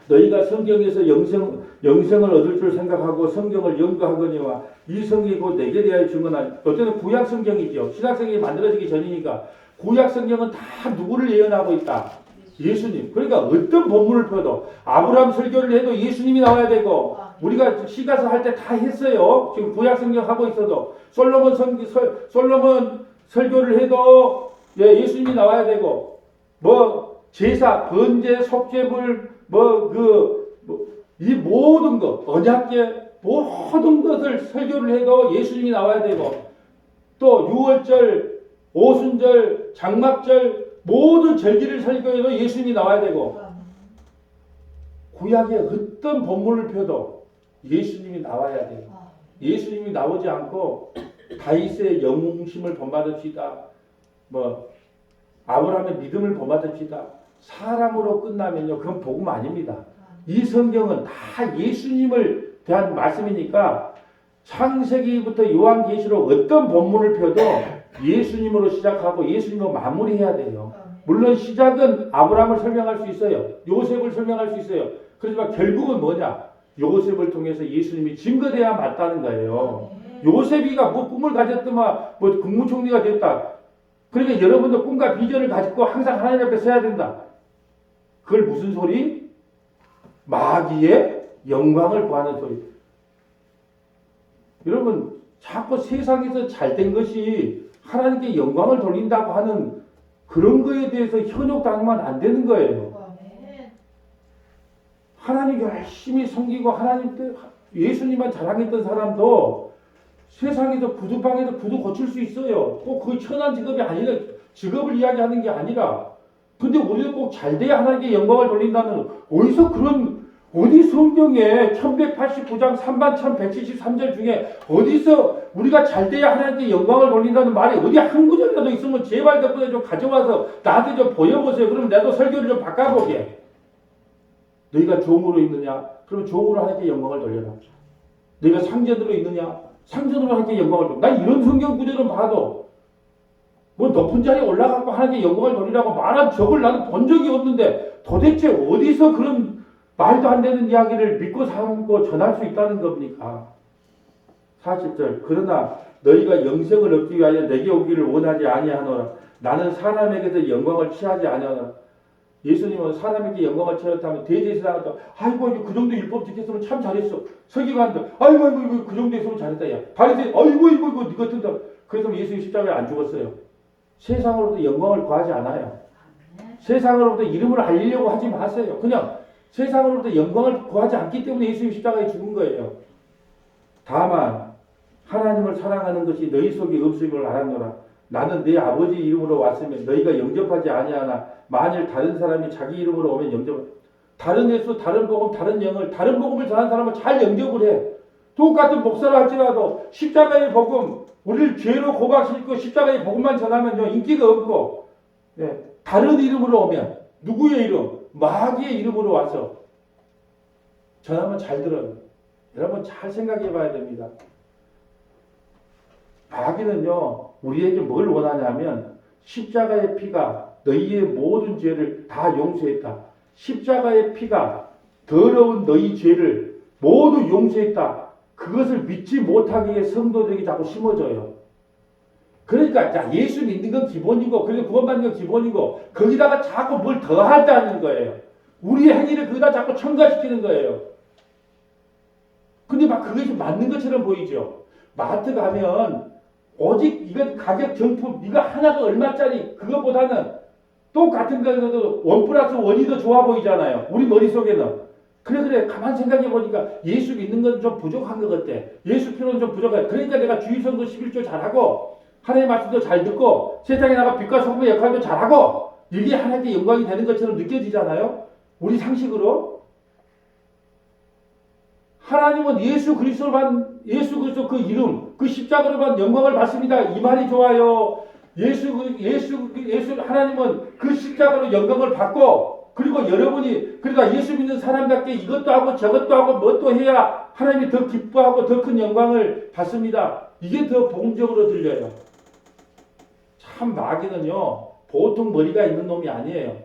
너희가 성경에서 영생을 얻을 줄 생각하고 성경을 연구하거니와 이 성경이 곧 내게 대하여 증언한, 어쨌든 구약 성경이죠. 신약 성경이 만들어지기 전이니까 구약 성경은 다 누구를 예언하고 있다? 예수님. 그러니까 어떤 본문을 펴도 아브라함 설교를 해도 예수님이 나와야 되고, 우리가 시가서 할 때 다 했어요. 지금 구약 성경 하고 있어도 솔로몬 설교를 해도 예수님이 나와야 되고, 뭐 제사, 번제, 속죄물, 이 모든 것, 언약계 모든 것을 설교를 해도 예수님이 나와야 되고, 또 유월절, 오순절, 장막절 모든 절기를 설교해도 예수님이 나와야 되고, 구약의 어떤 본문을 펴도 예수님이 나와야 돼요. 예수님이 나오지 않고 다윗의 영웅심을 본받읍시다, 아브라함의 믿음을 본받읍시다, 사람으로 끝나면요 그건 복음 아닙니다. 이 성경은 다 예수님을 대한 말씀이니까 창세기부터 요한계시록 어떤 본문을 펴도 예수님으로 시작하고 예수님으로 마무리해야 돼요. 물론 시작은 아브라함을 설명할 수 있어요. 요셉을 설명할 수 있어요. 그렇지만 결국은 뭐냐? 요셉을 통해서 예수님이 증거돼야 맞다는 거예요. 요셉이가 뭐 꿈을 가졌더만 뭐 국무총리가 됐다. 그러니까 여러분도 꿈과 비전을 가지고 항상 하나님 앞에 서야 된다. 그걸 무슨 소리? 마귀의 영광을 구하는 소리. 여러분 자꾸 세상에서 잘된 것이 하나님께 영광을 돌린다고 하는 그런 거에 대해서 현혹당하면 안 되는 거예요. 하나님 열심히 섬기고 하나님 때 예수님만 자랑했던 사람도 세상에서 구두방에서 구두 고칠 수 있어요. 꼭 그 천한 직업이 아니라, 직업을 이야기하는 게 아니라. 근데 우리도 꼭 잘돼야 하나님께 영광을 돌린다는, 어디 성경에 1189장 3173절 중에 어디서 우리가 잘돼야 하나님께 영광을 돌린다는 말이 어디 한 구절이라도 있으면 제발 덕분에 좀 가져와서 나한테 좀 보여보세요. 그럼 나도 설교를 좀 바꿔보게. 너희가 종으로 있느냐? 그럼 종으로 하나님께 영광을 돌려라. 너희가 상전으로 있느냐? 상전으로 하나님께 영광을 돌려. 난 이런 성경 구절은 봐도 뭐 높은 자리에 올라가고 하나님께 영광을 돌리라고 말한 적을 나는 본 적이 없는데, 도대체 어디서 그런 말도 안 되는 이야기를 믿고 삼고 전할 수 있다는 겁니까? 40절 그러나 너희가 영생을 얻기 위하여 내게 오기를 원하지 아니하노라. 나는 사람에게서 영광을 취하지 아니하노라. 예수님은 사람에게 영광을 취하였다면 대제사장도 아이고 그 정도 율법 지켰으면 참 잘했어. 서기관도 아이고 그 정도 했으면 잘했다. 야 바리새인 아이고 이거 네 같은다. 그래서 예수님 십자가에 안 죽었어요. 세상으로부터 영광을 구하지 않아요. 세상으로부터 이름을 알리려고 하지 마세요. 그냥 세상으로부터 영광을 구하지 않기 때문에 예수님 십자가에 죽은 거예요. 다만 하나님을 사랑하는 것이 너희 속에 없음을 알았노라. 나는 내 아버지 이름으로 왔으면 너희가 영접하지 아니하나 만일 다른 사람이 자기 이름으로 오면 영접. 다른 예수, 다른 복음, 다른 영을, 다른 복음을 전하는 사람은 잘 영접을 해. 똑같은 목사라 할지라도 십자가의 복음, 우리를 죄로 고박시키고 십자가의 복음만 전하면요 인기가 없고, 다른 이름으로 오면 누구의 이름? 마귀의 이름으로 와서 전하면 잘 들어요. 여러분 잘 생각해 봐야 됩니다. 마귀는요 우리에게 뭘 원하냐면 십자가의 피가 너희의 모든 죄를 다 용서했다. 십자가의 피가 더러운 너희 죄를 모두 용서했다. 그것을 믿지 못하게 성도들에게 자꾸 심어줘요. 그러니까 자, 예수 믿는 건 기본이고 그리고 구원받는 건 기본이고 거기다가 자꾸 뭘 더 한다는 거예요. 우리의 행위를 거기다 자꾸 첨가시키는 거예요. 근데 막 그것이 맞는 것처럼 보이죠. 마트 가면 오직 이건 가격 정품 이거 하나가 얼마짜리 그것보다는 똑같은 거라도 원 플러스 원이 더 좋아 보이잖아요. 우리 머릿속에는. 그래 가만 생각해 보니까 예수 믿는 건 좀 부족한 것 같아. 예수 필요는 좀 부족해. 그러니까 내가 주일성도 11조 잘하고 하나님의 말씀도 잘 듣고 세상에 나가 빛과 소금의 역할도 잘하고 이게 하나님께 영광이 되는 것처럼 느껴지잖아요. 우리 상식으로. 하나님은 예수 그리스도만 예수 그리스도 그 이름 그 십자가로만 영광을 받습니다. 이 말이 좋아요. 예수 하나님은 그 십자가로 영광을 받고 그리고 여러분이 그러니까 예수 믿는 사람답게 이것도 하고 저것도 하고 뭣도 해야 하나님이 더 기뻐하고 더 큰 영광을 받습니다. 이게 더 복음적으로 들려요. 참 마귀는요 보통 머리가 있는 놈이 아니에요.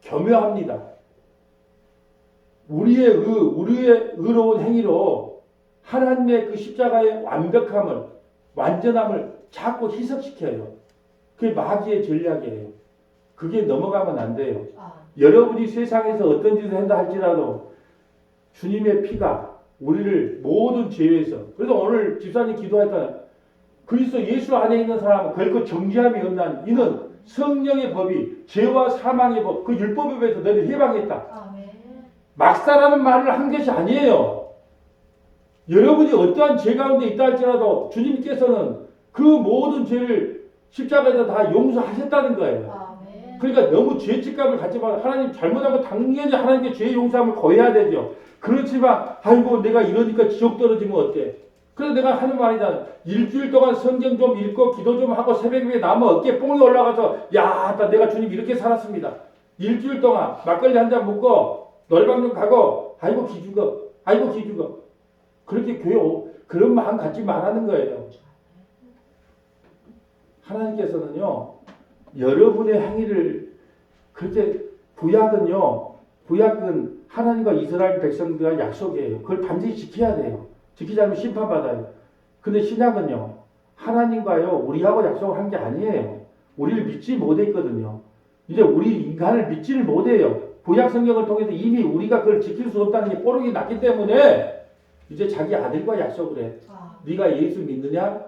교묘합니다. 우리의 의로운 행위로 하나님의 그 십자가의 완벽함을 완전함을 자꾸 희석시켜요. 그게 마귀의 전략이에요. 그게 넘어가면 안 돼요. 여러분이 세상에서 어떤 짓을 한다 할지라도 주님의 피가 우리를 모든 죄에서 그래서 오늘 집사님 기도했잖아요. 그리스도 예수 안에 있는 사람은 결코 정죄함이 없나니 이는 성령의 법이 죄와 사망의 법 그 율법에 비해서 너를 해방했다. 막사라는 말을 한 것이 아니에요. 여러분이 어떠한 죄 가운데 있다 할지라도 주님께서는 그 모든 죄를 십자가에서 다 용서하셨다는 거예요. 그러니까 너무 죄책감을 갖지 마. 하나님 잘못하면 당연히 하나님께 죄 용서함을 거해야 되죠. 그렇지만 아이고 내가 이러니까 지옥 떨어지면 어때? 그래서 내가 하는 말이잖아. 일주일 동안 성경 좀 읽고 기도 좀 하고 새벽에 나면 어깨 뽕이 올라가서 야, 내가 주님 이렇게 살았습니다. 일주일 동안 막걸리 한 잔 먹고 노래방 좀 가고 아이고 기죽어. 그렇게 교회 그런 마음 갖지 말라는 거예요. 하나님께서는요. 여러분의 행위를 그렇게 구약은 하나님과 이스라엘 백성들과 약속이에요. 그걸 반드시 지켜야 돼요. 지키지 않으면 심판받아요. 근데 신약은요. 하나님과요. 우리하고 약속을 한 게 아니에요. 우리를 믿지 못했거든요. 이제 우리 인간을 믿지를 못해요. 구약 성경을 통해서 이미 우리가 그걸 지킬 수 없다는 게 뽀록이 났기 때문에 이제 자기 아들과 약속을 해. 네가 예수 믿느냐?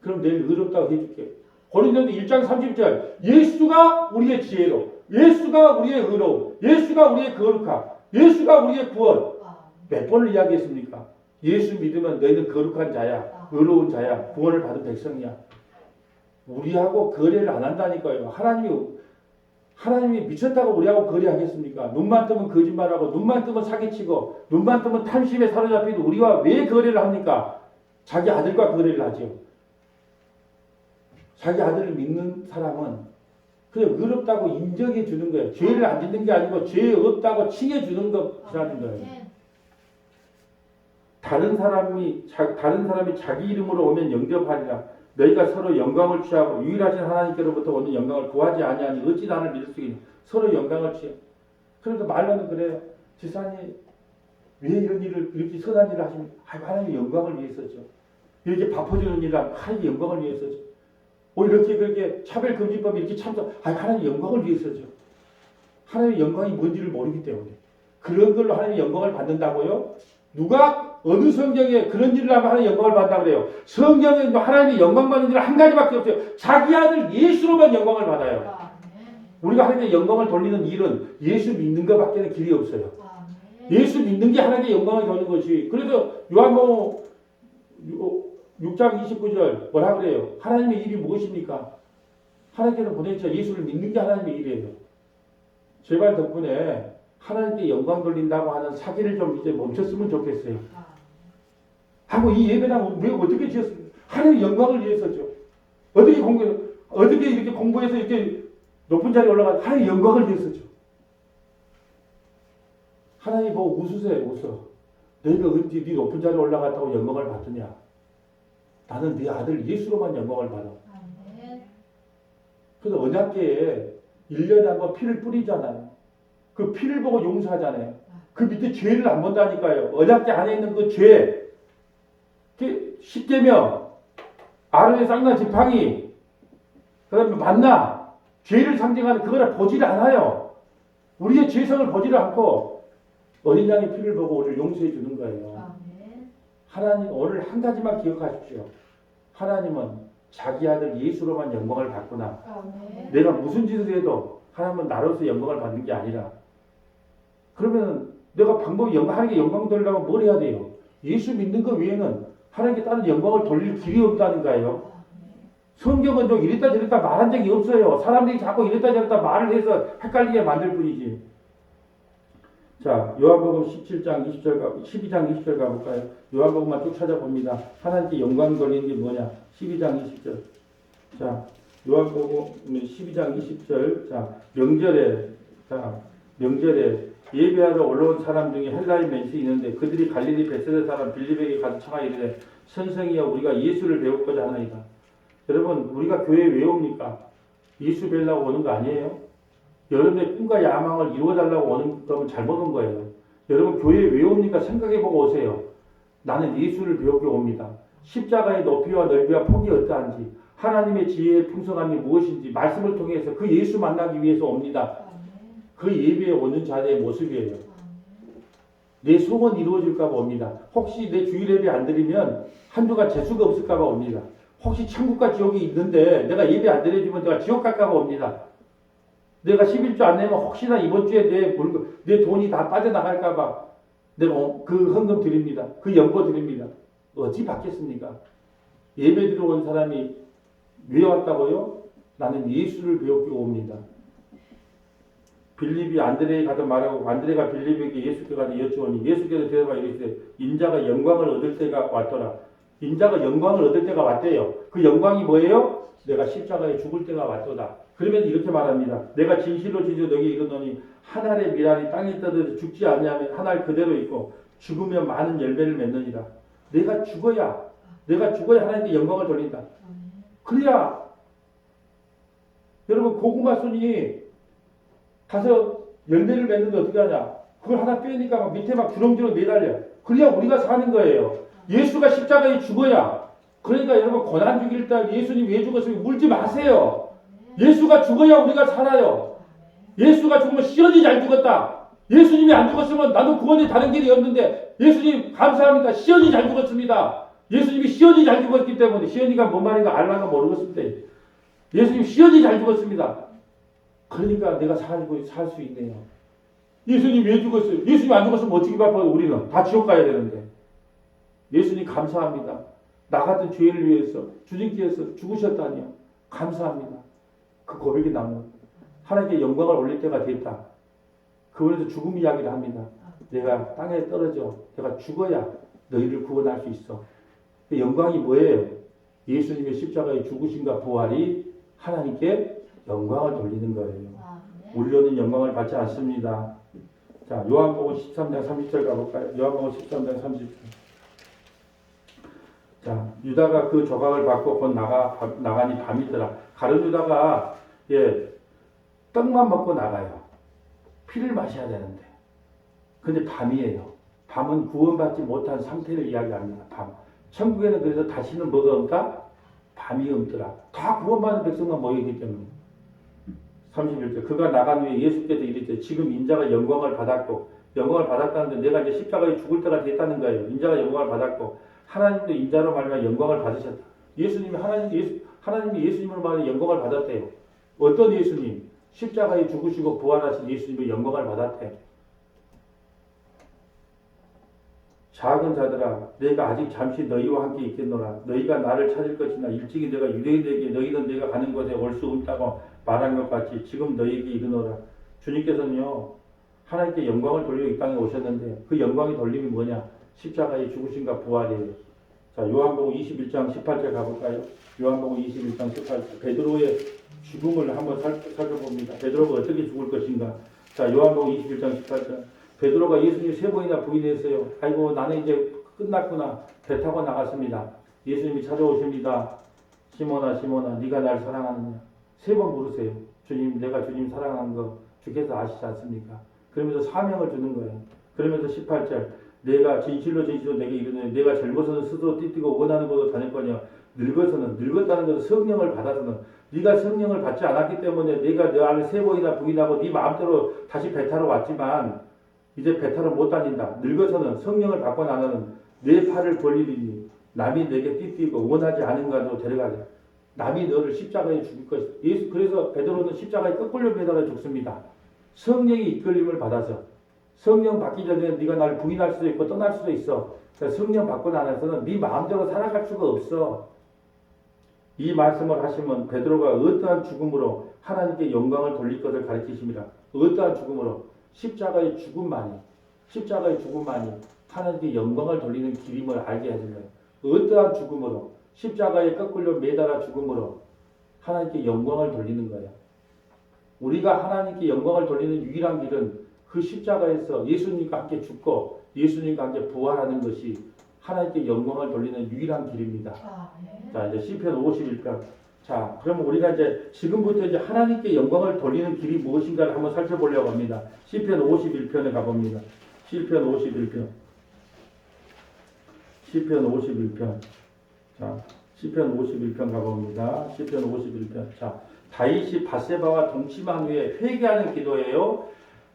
그럼 내일 의롭다고 해줄게. 고린도서 1장 30절 예수가 우리의 지혜로 예수가 우리의 의로움 예수가 우리의 거룩함 예수가 우리의 구원 몇 번을 이야기했습니까? 예수 믿으면 너희는 거룩한 자야 의로운 자야 구원을 받은 백성이야. 우리하고 거래를 안 한다니까요. 하나님이 미쳤다고 우리하고 거래하겠습니까? 눈만 뜨면 거짓말하고 눈만 뜨면 사기치고 눈만 뜨면 탐심에 사로잡히는 우리와 왜 거래를 합니까? 자기 아들과 거래를 하죠. 자기 아들을 믿는 사람은 그냥 의롭다고 인정해 주는 거예요. 죄를 안 짓는 게 아니고 죄 없다고 칭해 주는 것이라는 거예요. 다른 사람이 자기 이름으로 오면 영접하리라. 너희가 서로 영광을 취하고 유일하신 하나님께로부터 오는 영광을 구하지 아니하니 어찌 나를 믿을 수 있니? 서로 영광을 취해. 그래서 말로는 그래요. 지사님 왜 이런 일을 이렇게 선한 일을 하십니까? 하나님의 영광을 위해서죠. 이렇게 바꿔주는 일을 하나님의 영광을 위해서죠. 이렇게 그렇게 차별금지법이 이렇게 참석, 하나님의 영광을 위해서죠. 하나님의 영광이 뭔지를 모르기 때문에. 그런 걸로 하나님의 영광을 받는다고요? 누가 어느 성경에 그런 일을 하면 하나님의 영광을 받는다고 그래요? 성경에 하나님의 영광 받는 일은 한 가지밖에 없어요. 자기 아들 예수로만 영광을 받아요. 우리가 하나님의 영광을 돌리는 일은 예수 믿는 것밖에는 길이 없어요. 예수 믿는 게 하나님의 영광을 도는 것이. 그래서 요한복음 6장 29절 뭐라 그래요? 하나님의 일이 무엇입니까? 하나님께서 보내주신 예수를 믿는 게 하나님의 일이에요. 제발 덕분에 하나님께 영광 돌린다고 하는 사기를 좀 이제 멈췄으면 좋겠어요. 하고 이 예배당 왜 어떻게 지었습니까? 하나님의 영광을 위해서죠. 어떻게 이렇게 공부해서 이렇게 높은 자리에 올라가 하나님의 영광을 위해서죠. 하나님 보고 웃어. 너희가 언제 네 높은 자리에 올라갔다고 영광을 받느냐? 나는 네 아들 예수로만 영광을 받아. 그래서 언약궤에 1년에 한 번 피를 뿌리잖아요. 그 피를 보고 용서하잖아요. 그 밑에 죄를 안 본다니까요. 언약궤 안에 있는 그 죄. 십계명, 아론의 쌍난 지팡이, 그다음에 만나 죄를 상징하는 그거를 보지를 않아요. 우리의 죄성을 보지를 않고 어린 양의 피를 보고 우리를 용서해 주는 거예요. 아멘. 하나님 오늘 한 가지만 기억하십시오. 하나님은 자기 아들 예수로만 영광을 받구나. 아멘. 내가 무슨 짓을 해도 하나님은 나로서 영광을 받는 게 아니라 그러면 내가 방법이 하나님께 영광 돌리려면 뭘 해야 돼요? 예수 믿는 것 외에는 하나님께 다른 영광을 돌릴 길이 없다는 거예요. 성경은 좀 이랬다 저랬다 말한 적이 없어요. 사람들이 자꾸 이랬다 저랬다 말을 해서 헷갈리게 만들 뿐이지. 자, 요한복음 17장 20절, 12장 20절 가볼까요? 요한복음만 쭉 찾아봅니다. 하나님께 영광 돌리는 게 뭐냐? 12장 20절. 자, 요한복음 12장 20절. 자, 명절에 예배하러 올라온 사람 중에 헬라인 멘시 있는데 그들이 갈릴리 베세다 사람 빌립에게 가서 청하 이르되 선생이여 우리가 예수를 배우고자 하나이다. 여러분 우리가 교회에 왜 옵니까? 예수 배우려고 오는 거 아니에요? 여러분의 꿈과 야망을 이루어달라고 오는 거면 잘못 온 거예요. 여러분 교회에 왜 옵니까? 생각해보고 오세요. 나는 예수를 배우게 옵니다. 십자가의 높이와 넓이와 폭이 어떠한지 하나님의 지혜의 풍성함이 무엇인지 말씀을 통해서 그 예수 만나기 위해서 옵니다. 그 예배에 오는 자의 모습이에요. 내 소원 이루어질까봐 옵니다. 혹시 내 주일 예배 안 드리면 한 주간 재수가 없을까봐 옵니다. 혹시 천국과 지옥이 있는데 내가 예배 안 드려주면 내가 지옥 갈까봐 옵니다. 내가 11주 안 내면 혹시나 이번 주에 내 돈이 다 빠져나갈까봐 내가 그 헌금 드립니다. 그 연고 드립니다. 어찌 받겠습니까? 예배 들어온 사람이 왜 왔다고요? 나는 예수를 배우기 옵니다. 빌립이 안드레에 가서 말하고 안드레가 빌립에게 예수께 가서 여쭈오니 예수께서 대답하여 이르시되 인자가 영광을 얻을 때가 왔더라. 인자가 영광을 얻을 때가 왔대요. 그 영광이 뭐예요? 내가 십자가에 죽을 때가 왔도다. 그러면 이렇게 말합니다. 내가 진실로 너에게 이르노니 한 알의 밀알이 땅에 떠들어 죽지 아니하면 한 알 그대로 있고 죽으면 많은 열매를 맺느니라. 내가 죽어야 하나님께 영광을 돌린다. 그래야 여러분 고구마 순이 가서 열매를 맺는데 어떻게 하냐? 그걸 하나 빼니까 막 밑에 막 주렁주렁 매달려. 그래야 우리가 사는 거예요. 예수가 십자가에 죽어야. 그러니까 여러분 고난 죽일 때 예수님 왜 죽었으면 울지 마세요. 예수가 죽어야 우리가 살아요. 예수가 죽으면 시원히 잘 죽었다. 예수님이 안 죽었으면 나도 구원의 다른 길이 없는데 예수님 감사합니다. 시원히 잘 죽었습니다. 예수님이 시원히 잘 죽었기 때문에 시원이가 뭔 말인가 알라가 모르겠습니다. 예수님 시원히 잘 죽었습니다. 그러니까 내가 살 수 있네요. 예수님 왜 죽었어요? 예수님 안 죽었으면 어떻게 바빠요? 우리는 다 지옥 가야 되는데. 예수님 감사합니다. 나 같은 죄인을 위해서 주님께서 죽으셨다니요. 감사합니다. 그 고백이 나면 하나님께 영광을 올릴 때가 됐다. 그분에서 죽음 이야기를 합니다. 내가 땅에 떨어져 내가 죽어야 너희를 구원할 수 있어. 그 영광이 뭐예요? 예수님의 십자가의 죽으심과 부활이 하나님께 영광을 돌리는 거예요. 우리로는 영광을 받지 않습니다. 자, 요한복음 13장 30절 가볼까요? 요한복음 13장 30절. 자, 유다가 그 조각을 받고 곧 나가니 밤이더라. 가룟 유다가 떡만 먹고 나가요. 피를 마셔야 되는데. 근데 밤이에요. 밤은 구원받지 못한 상태를 이야기합니다. 밤. 천국에는 그래서 다시는 뭐가 없다? 밤이 없더라. 다 구원받은 백성만 모이기 때문에. 31절. 그가 나간 후에 예수께서 이르되 지금 인자가 영광을 받았다는데 내가 이제 십자가에 죽을 때가 됐다는 거예요. 인자가 영광을 받았고 하나님도 인자로 말하면 영광을 받으셨다. 하나님이 예수님으로 말하면 영광을 받았대요. 어떤 예수님? 십자가에 죽으시고 부활하신 예수님이 영광을 받았대. 작은 자들아 내가 아직 잠시 너희와 함께 있겠노라. 너희가 나를 찾을 것이나 일찍이 내가 유대인에게 너희는 내가 가는 곳에 올 수 없다고 말한 것 같이 지금 너희에게 이르노라. 주님께서는요 하나님께 영광을 돌려 이 땅에 오셨는데 그 영광의 돌림이 뭐냐? 십자가의 죽으심과 부활이에요. 자, 요한복음 21장 18절 가볼까요? 요한복음 21장 18절. 베드로의 죽음을 한번 살펴봅니다. 베드로가 어떻게 죽을 것인가? 자, 요한복음 21장 18절. 베드로가 예수님 3번이나 부인했어요. 아이고 나는 이제 끝났구나. 배 타고 나갔습니다. 예수님이 찾아오십니다. 시몬아 시몬아 네가 날 사랑하느냐? 3번 물으세요. 주님 내가 주님 사랑하는 거 주께서 아시지 않습니까? 그러면서 사명을 주는 거예요. 그러면서 18절 내가 진실로 내게 이르노니 내가 젊어서는 스스로 띠띠고 원하는 곳으로 다닐 거냐 늙었다는 것은 성령을 받아서는 네가 성령을 받지 않았기 때문에 네가 내 안에 새 번이나 부인하고 네 마음대로 다시 배 타러 왔지만 이제 배 타러 못 다닌다. 늙어서는 성령을 받고 나는 내 팔을 벌리리니 남이 내게 띠띠고 원하지 않은 가도 데려가게. 남이 너를 십자가에 죽일 것이다. 예수 그래서 베드로는 십자가에 거꾸로 매달아 죽습니다. 성령이 이끌림을 받아서 성령 받기 전에 네가 날 부인할 수도 있고 떠날 수도 있어. 그러니까 성령 받고 나서는 네 마음대로 살아갈 수가 없어. 이 말씀을 하시면 베드로가 어떠한 죽음으로 하나님께 영광을 돌릴 것을 가르치십니다. 어떠한 죽음으로 십자가의 죽음만이 하나님께 영광을 돌리는 길임을 알게 해준 거예요. 어떠한 죽음으로 십자가에 거꾸로 매달아 죽음으로 하나님께 영광을 돌리는 거예요. 우리가 하나님께 영광을 돌리는 유일한 길은 그 십자가에서 예수님과 함께 죽고 예수님과 함께 부활하는 것이 하나님께 영광을 돌리는 유일한 길입니다. 자, 이제 시편 51편. 자, 그러면 우리가 이제 지금부터 이제 하나님께 영광을 돌리는 길이 무엇인가를 한번 살펴보려고 합니다. 시편 51편에 가봅니다. 시편 51편. 자, 시편 51편 가봅니다. 시편 51편. 자, 다윗이 밧세바와 동침한 후에 회개하는 기도예요.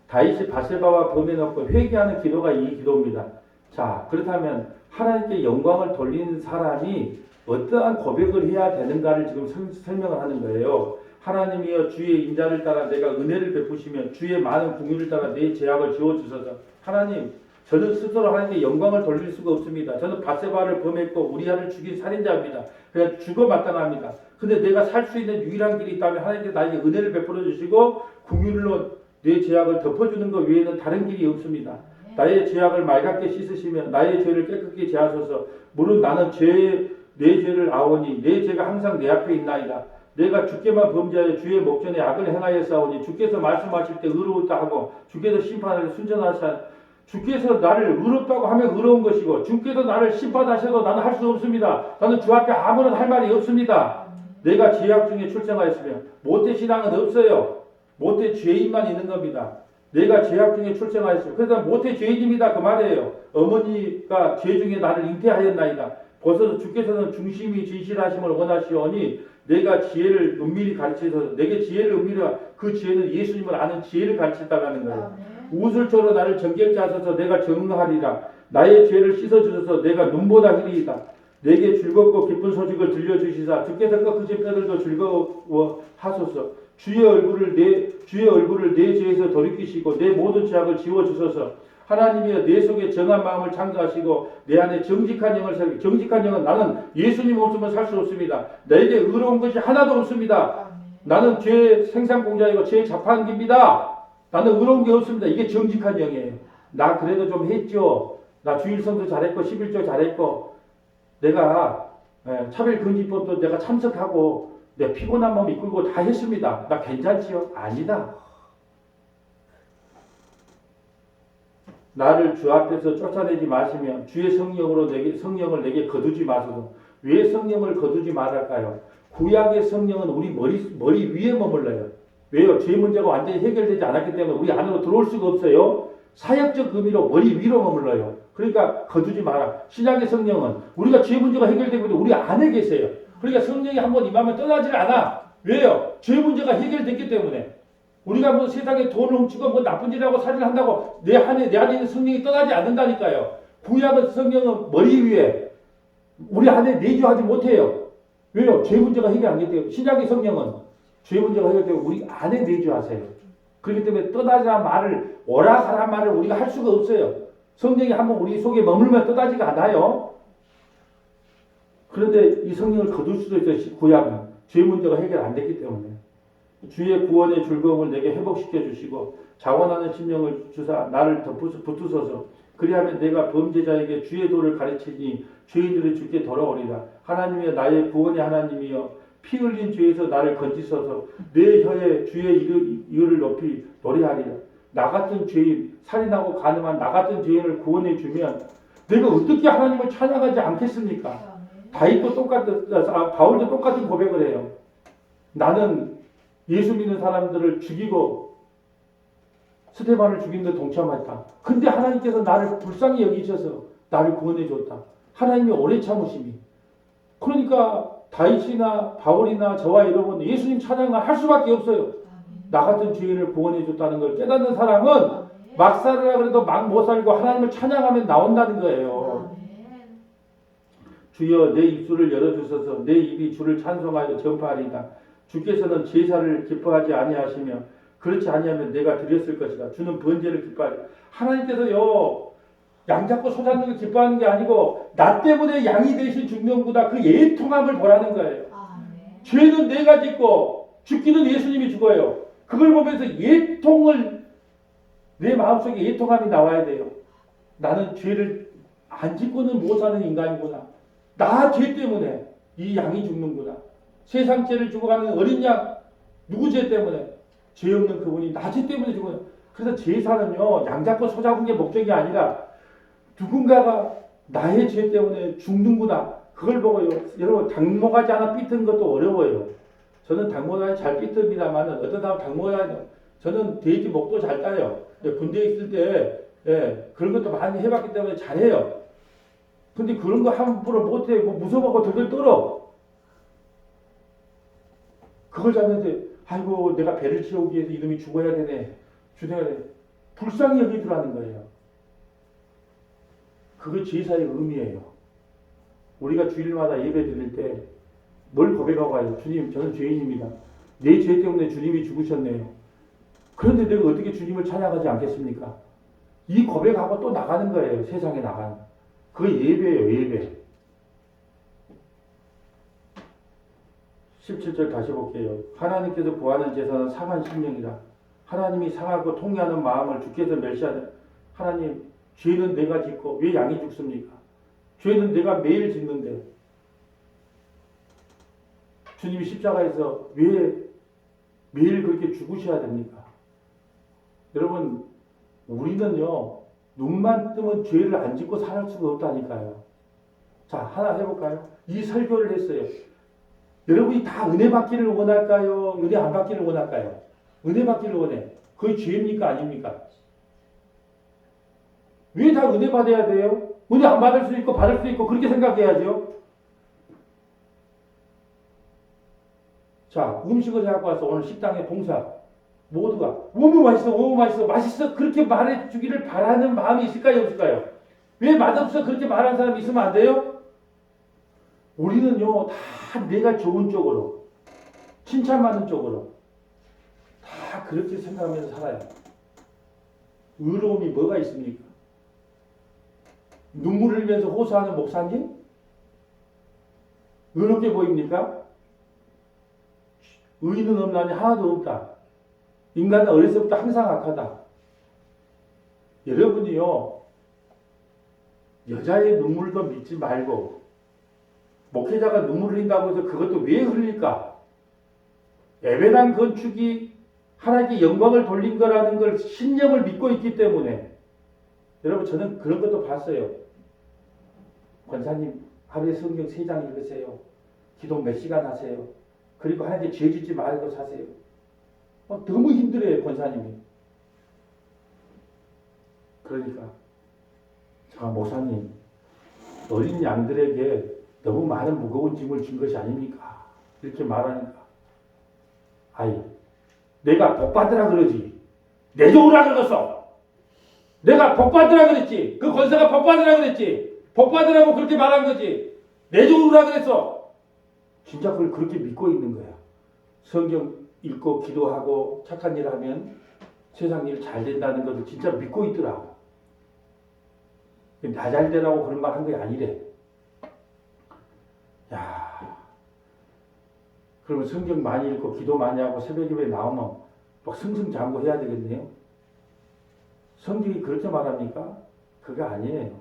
다윗이 밧세바와 범에 넣고 회개하는 기도가 이 기도입니다. 자, 그렇다면 하나님께 영광을 돌리는 사람이 어떠한 고백을 해야 되는가를 지금 설명을 하는 거예요. 하나님이여 주의 인자를 따라 내가 은혜를 베푸시며 주의 많은 긍휼을 따라 내 죄악을 지워주소서. 하나님, 저는 스스로 하나님께 영광을 돌릴 수가 없습니다. 저는 밧세바를 범했고 우리아를 죽인 살인자입니다. 그냥 죽어 마땅합니다. 근데 내가 살 수 있는 유일한 길이 있다면 하나님께 나에게 은혜를 베풀어 주시고 긍휼로 내 죄악을 덮어주는 것 외에는 다른 길이 없습니다. 나의 죄악을 맑게 씻으시며 나의 죄를 깨끗게 제하소서. 물론 나는 내 죄를 아오니 내 죄가 항상 내 앞에 있나이다. 내가 주께만 범죄하여 주의 목전에 악을 행하였사오니 주께서 말씀하실 때 의로웠다 하고 주께서 심판하여 순전하사 주께서 나를 의롭다고 하면 의로운 것이고 주께서 나를 심판하셔도 나는 할 수 없습니다. 나는 주 앞에 아무런 할 말이 없습니다. 내가 죄악 중에 출생하였으며 모태 신앙은 없어요. 모태 죄인만 있는 겁니다. 내가 죄악 중에 출생하였으며 그래서 모태 죄인입니다. 그 말이에요. 어머니가 죄 중에 나를 잉태하였나이다. 벌써 주께서는 중심이 진실하심을 원하시오니 내가 지혜를 은밀히 가르치셔서 내게 지혜를 은밀히 그 지혜는 예수님을 아는 지혜를 가르치다라는 거예요. 우슬초로 나를 정결케 하소서. 내가 정하리라. 나의 죄를 씻어주셔서 내가 눈보다 희리이다. 내게 즐겁고 기쁜 소식을 들려주시사 주께서 꺾으신 뼈들도 즐거워하소서. 주의 얼굴을 내 죄에서 돌이키시고 내 모든 죄악을 지워주소서. 하나님이여 내 속에 정한 마음을 창조하시고 내 안에 정직한 영을 세우고 정직한 영은 나는 예수님 없으면 살 수 없습니다. 내게 의로운 것이 하나도 없습니다. 나는 죄 생산공자이고 죄 자판기입니다. 나는 의로운 게 없습니다. 이게 정직한 영이에요. 나 그래도 좀 했죠. 나 주일성도 잘했고 11조 잘했고 내가 차별금지법도 내가 참석하고 내 피곤한 몸 이끌고 다 했습니다. 나 괜찮지요? 아니다. 나를 주 앞에서 쫓아내지 마시며 주의 성령을 내게 거두지 마소서. 왜 성령을 거두지 말할까요? 구약의 성령은 우리 머리 위에 머물러요. 왜요? 죄 문제가 완전히 해결되지 않았기 때문에 우리 안으로 들어올 수가 없어요. 사역적 의미로 머리 위로 머물러요. 그러니까 거두지 마라. 신약의 성령은 우리가 죄 문제가 해결되고 있는데 우리 안에 계세요. 그러니까 성령이 한번 임하면 떠나질 않아. 왜요? 죄 문제가 해결됐기 때문에. 우리가 뭐 세상에 돈을 훔치고 뭐 나쁜 일하고 살인을 한다고 내 안에 있는 성령이 떠나지 않는다니까요. 구약의 성령은 머리 위에 우리 안에 내주하지 못해요. 왜요? 죄 문제가 해결 안 됐대요. 신약의 성령은 죄 문제가 해결되고 우리 안에 내주하세요. 그렇기 때문에 떠나자는 말을 오라 가라 말을 우리가 할 수가 없어요. 성령이 한번 우리 속에 머물면 떠나지가 않아요. 그런데 이 성령을 거둘 수도 있어요. 구약은 죄 문제가 해결 안 됐기 때문에. 주의 구원의 즐거움을 내게 회복시켜 주시고 자원하는 심령을 주사 나를 붙으소서. 그리하면 내가 범죄자에게 주의 도를 가르치니 죄인들이 주께 돌아오리라. 하나님이여 나의 구원의 하나님이여 피 흘린 죄에서 나를 건지소서. 내 혀에 주의 이유를 높이 노래하리라. 나 같은 죄인, 살인하고 간음한 나 같은 죄인을 구원해 주면 내가 어떻게 하나님을 찬양하지 않겠습니까? 바울도 똑같은 고백을 해요. 나는 예수 믿는 사람들을 죽이고 스테반을 죽인 데 동참했다. 근데 하나님께서 나를 불쌍히 여기셔서 나를 구원해 줬다. 하나님의 오래 참으심이. 그러니까 다윗이나 바울이나 저와 여러분 예수님 찬양을 할 수밖에 없어요. 나 같은 죄인을 구원해 줬다는 걸 깨닫는 사람은 막 살으라 그래도 막 못 살고 하나님을 찬양하면 나온다는 거예요. 주여 내 입술을 열어주소서. 내 입이 주를 찬송하여 전파하리이다. 주께서는 제사를 기뻐하지 아니하시며 그렇지 아니하면 내가 드렸을 것이다. 주는 번제를 기뻐하리. 하나님께서요 양 잡고 소 잡는 걸 기뻐하는 게 아니고 나 때문에 양이 되신 중명보다 그 애통함을 보라는 거예요. 죄는 내가 짓고 죽기는 예수님이 죽어요. 그걸 보면서 애통을 내 마음속에 애통함이 나와야 돼요. 나는 죄를 안 짓고는 못 사는 인간이구나. 나 죄 때문에 이 양이 죽는구나. 세상 죄를 죽어가는 어린 양 누구 죄 때문에? 죄 없는 그분이 나 죄 때문에 죽어요. 그래서 제사는요 양 잡고 소 잡은 게 목적이 아니라 누군가가 나의 죄 때문에 죽는구나. 그걸 보고요. 여러분 당목하지 않아 삐튼 것도 어려워요. 저는 당목하지 잘 삐뚤입니다만 어떤 사람 당목하지 저는 돼지 목도 잘 따요. 군대에 있을 때 그런 것도 많이 해봤기 때문에 잘해요. 근데 그런 거 함부로 못해. 뭐 무서워하고 덜덜 떨어. 그걸 잡는데 아이고 내가 배를 채우기 위해서 이놈이 죽어야 되네. 죽어야 돼. 불쌍히 여기더라는 거예요. 그게 제사의 의미예요. 우리가 주일마다 예배 드릴 때 뭘 고백하고 가요? 주님 저는 죄인입니다. 내 죄 때문에 주님이 죽으셨네요. 그런데 내가 어떻게 주님을 찬양하지 않겠습니까? 이 고백하고 또 나가는 거예요. 세상에 나가는. 그게 예배예요. 예배. 17절 다시 볼게요. 하나님께서 구하는 제사는 상한 심령이라. 하나님이 상하고 통회하는 마음을 주께서 멸시하는. 하나님 죄는 내가 짓고 왜 양이 죽습니까? 죄는 내가 매일 짓는데 주님이 십자가에서 왜 매일 그렇게 죽으셔야 됩니까? 여러분 우리는요 눈만 뜨면 죄를 안 짓고 살 수가 없다니까요. 자 하나 해볼까요? 이 설교를 했어요. 여러분이 다 은혜 받기를 원할까요? 은혜 안 받기를 원할까요? 은혜 받기를 원해. 그게 죄입니까? 아닙니까? 왜 다 은혜 받아야 돼요? 은혜 안 받을 수 있고 받을 수 있고 그렇게 생각해야죠. 자 음식을 해갖고 와서 오늘 식당에 봉사 모두가 너무 맛있어 너무 맛있어 맛있어 그렇게 말해주기를 바라는 마음이 있을까요 없을까요? 왜 맛없어 그렇게 말하는 사람이 있으면 안 돼요? 우리는요 다 내가 좋은 쪽으로 칭찬받는 쪽으로 다 그렇게 생각하면서 살아요. 의로움이 뭐가 있습니까? 눈물 흘리면서 호소하는 목사님? 의롭게 보입니까? 의는 없나니 하나도 없다. 인간은 어렸을 때부터 항상 악하다. 여러분이요 여자의 눈물도 믿지 말고 목회자가 눈물 흘린다고 해서 그것도 왜 흘릴까? 예배당 건축이 하나님께 영광을 돌린 거라는 걸 신념을 믿고 있기 때문에 여러분 저는 그런 것도 봤어요. 권사님 하루에 성경 3장 읽으세요. 기도 몇 시간 하세요. 그리고 하나님께 죄 짓지 말고 사세요. 너무 힘들어요 권사님이. 그러니까 자 목사님 어린 양들에게 너무 많은 무거운 짐을 준 것이 아닙니까? 이렇게 말하니까 아이 내가 복받으라 그러지 내종으라 그랬어. 내가 복받으라 그랬지. 그 권사가 복받으라 그랬지. 복받으라고 그렇게 말한 거지. 내종으라 그랬어. 진짜 그걸 그렇게 믿고 있는 거야. 성경 읽고 기도하고 착한 일 하면 세상 일 잘 된다는 것을 진짜 믿고 있더라고. 나 잘 되라고 그런 말 한 게 아니래. 야, 그러면 성경 많이 읽고 기도 많이 하고 새벽 예배 나오면 막 승승장구해야 되겠네요. 성경이 그렇게 말합니까? 그거 아니에요.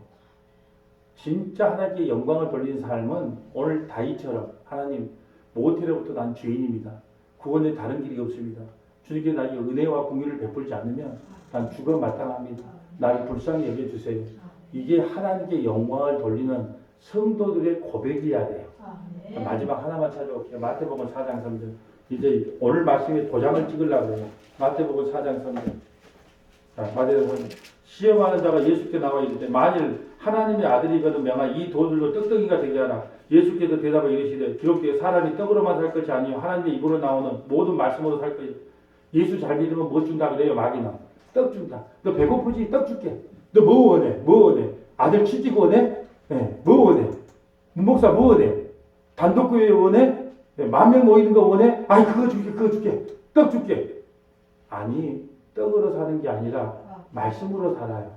진짜 하나님께 영광을 돌리는 삶은 오늘 다윗처럼 하나님 모태로부터 난 죄인입니다. 구원에 다른 길이 없습니다. 주님께 나에게 은혜와 공의를 베풀지 않으면 난 죽어 마땅합니다. 나를 불쌍히 여겨주세요. 이게 하나님께 영광을 돌리는 성도들의 고백이어야 돼요. 마지막 하나만 찾아볼게요. 마태복음 4장 3절. 이제 오늘 말씀에 도장을 찍으려고 해요. 마태복음 4장 3절. 자, 마태복음 3절. 시험하는 자가 예수께 나와 이르되 만일 하나님의 아들이거든 명하 이 돌들로 떡덩이가 되게 하라. 예수께서 대답하여 이르시되 기록되어 사람이 떡으로만 살 것이 아니요 하나님의 입으로 나오는 모든 말씀으로 살 것이다. 예수 잘 믿으면 뭐 준다 그래요? 마귀는 떡 준다. 너 배고프지? 떡 줄게. 너 뭐 원해? 뭐 원해? 아들 취직 원해? 네. 뭐 원해? 문목사 뭐 원해? 단독교회 원해? 네. 10,000명 모이는 거 원해? 아이 그거 줄게 그거 줄게. 떡 줄게. 아니 떡으로 사는 게 아니라 말씀으로 살아요.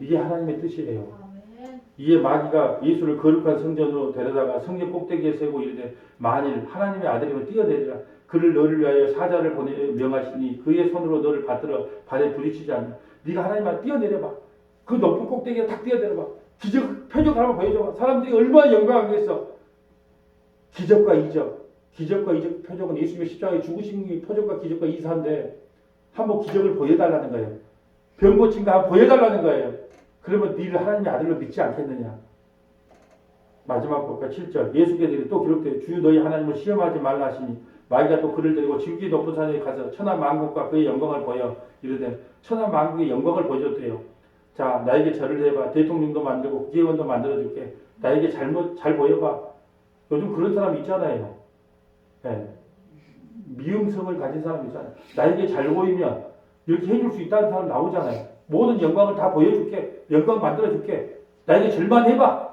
이게 하나님의 뜻이에요. 이에 마귀가 예수를 거룩한 성전으로 데려다가 성전 꼭대기에 세우고 이르되 만일 하나님의 아들이면 뛰어내리라. 그를 너를 위하여 사자를 보내 명하시니 그의 손으로 너를 받들어 발에 부딪히지 않는. 네가 하나님만 뛰어내려봐. 그 높은 꼭대기에 딱 뛰어내려봐. 기적 표적 한번 보여줘봐. 사람들이 얼마나 영광하겠어. 기적과 이적 표적은 예수님의 십자가에 죽으신 게 표적과 기적과 이사인데 한번 기적을 보여달라는 거예요. 병 고친 거 한번 보여달라는 거예요. 그러면 네를 하나님의 아들로 믿지 않겠느냐. 마지막 볼까 7절 예수께서 또 기록되어 주 너희 하나님을 시험하지 말라 하시니 마귀가 또 그를 데리고 지극히 높은 산에 가서 천하 만국과 그의 영광을 보여 이르되 천하 만국의 영광을 보여줬대요. 자 나에게 절을 해봐. 대통령도 만들고 국회의원도 만들어줄게. 나에게 잘 보여봐. 요즘 그런 사람 있잖아요. 네. 미음성을 가진 사람 있잖아요. 나에게 잘 보이면 이렇게 해줄 수 있다는 사람 나오잖아요. 모든 영광을 다 보여줄게. 영광 만들어줄게. 나에게 절만 해봐.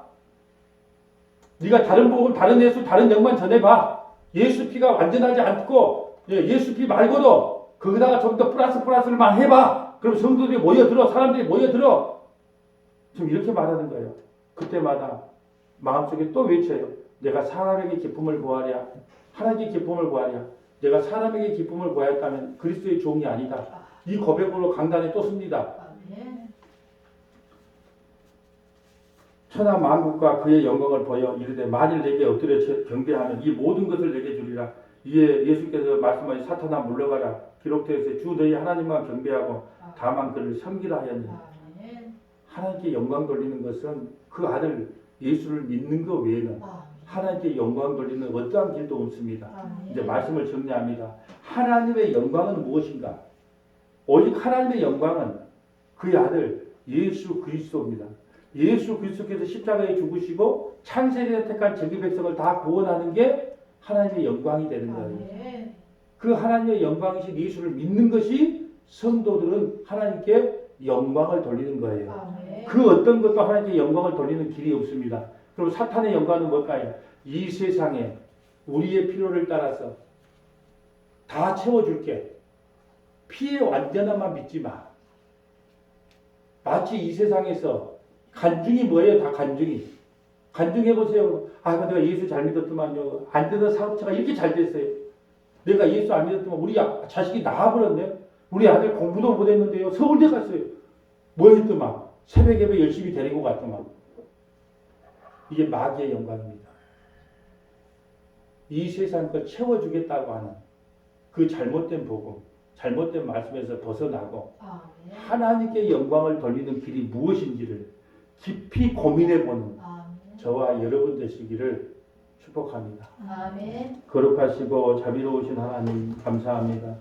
네가 다른 복음, 다른 예수, 다른 영만 전해봐. 예수 피가 완전하지 않고 예수 피 말고도 거기다가 좀 더 플러스를 해봐. 그럼 성도들이 모여들어. 사람들이 모여들어. 지금 이렇게 말하는 거예요. 그때마다 마음속에 또 외쳐요. 내가 사람에게 기쁨을 구하랴. 하나님께 기쁨을 구하랴. 내가 사람에게 기쁨을 구하였다면 그리스도의 종이 아니다. 이 고백으로 강단에 또 씁니다. 천하 만국과 그의 영광을 보여 이르되 만일 내게 엎드려 경배하면 이 모든 것을 내게 주리라. 이에 예수께서 말씀하신 사탄아 물러가라. 기록되어 주 너희 하나님만 경배하고 다만 그를 섬기라 하였느니. 하나님께 영광 돌리는 것은 그 아들 예수를 믿는 것 외에는 하나님께 영광 돌리는 어떠한 길도 없습니다. 이제 말씀을 정리합니다. 하나님의 영광은 무엇인가? 오직 하나님의 영광은 그의 아들 예수 그리스도입니다. 예수 그리스도께서 십자가에 죽으시고 창세기에 택한 자기 백성을 다 구원하는 게 하나님의 영광이 되는 거예요. 그 하나님의 영광이신 예수를 믿는 것이 성도들은 하나님께 영광을 돌리는 거예요. 그 어떤 것도 하나님께 영광을 돌리는 길이 없습니다. 그럼 사탄의 영광은 뭘까요? 이 세상에 우리의 필요를 따라서 다 채워줄게. 피의 완전함만 믿지 마. 마치 이 세상에서 간증이 뭐예요? 다 간증이. 간증해보세요. 아, 내가 예수 잘 믿었더만요. 안 되던 사업체가 이렇게 잘 됐어요. 내가 예수 안 믿었더만 우리 자식이 나와버렸네. 우리 아들 공부도 못했는데요. 서울대 갔어요. 뭐 했더만. 새벽 예배 열심히 데리고 갔더만. 이게 마귀의 영광입니다. 이 세상 걸 채워주겠다고 하는 그 잘못된 복음, 잘못된 말씀에서 벗어나고 하나님께 영광을 돌리는 길이 무엇인지를 깊이 고민해보는 저와 여러분 되시기를 축복합니다. 아멘. 거룩하시고 자비로우신 하나님 감사합니다.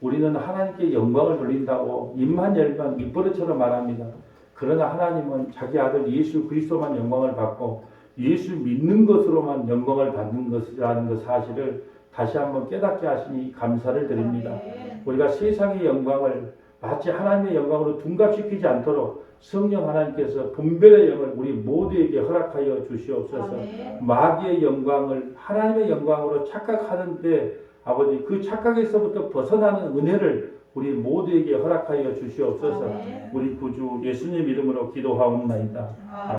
우리는 하나님께 영광을 돌린다고 입만 열면 입버릇처럼 말합니다. 그러나 하나님은 자기 아들 예수 그리스도만 영광을 받고 예수 믿는 것으로만 영광을 받는 것이라는 그 사실을 다시 한번 깨닫게 하시니 감사를 드립니다. 우리가 세상의 영광을 마치 하나님의 영광으로 둔갑시키지 않도록 성령 하나님께서 분별의 영을 우리 모두에게 허락하여 주시옵소서. 마귀의 영광을 하나님의 영광으로 착각하는데 아버지 그 착각에서부터 벗어나는 은혜를 우리 모두에게 허락하여 주시옵소서. 우리 구주 예수님 이름으로 기도하옵나이다.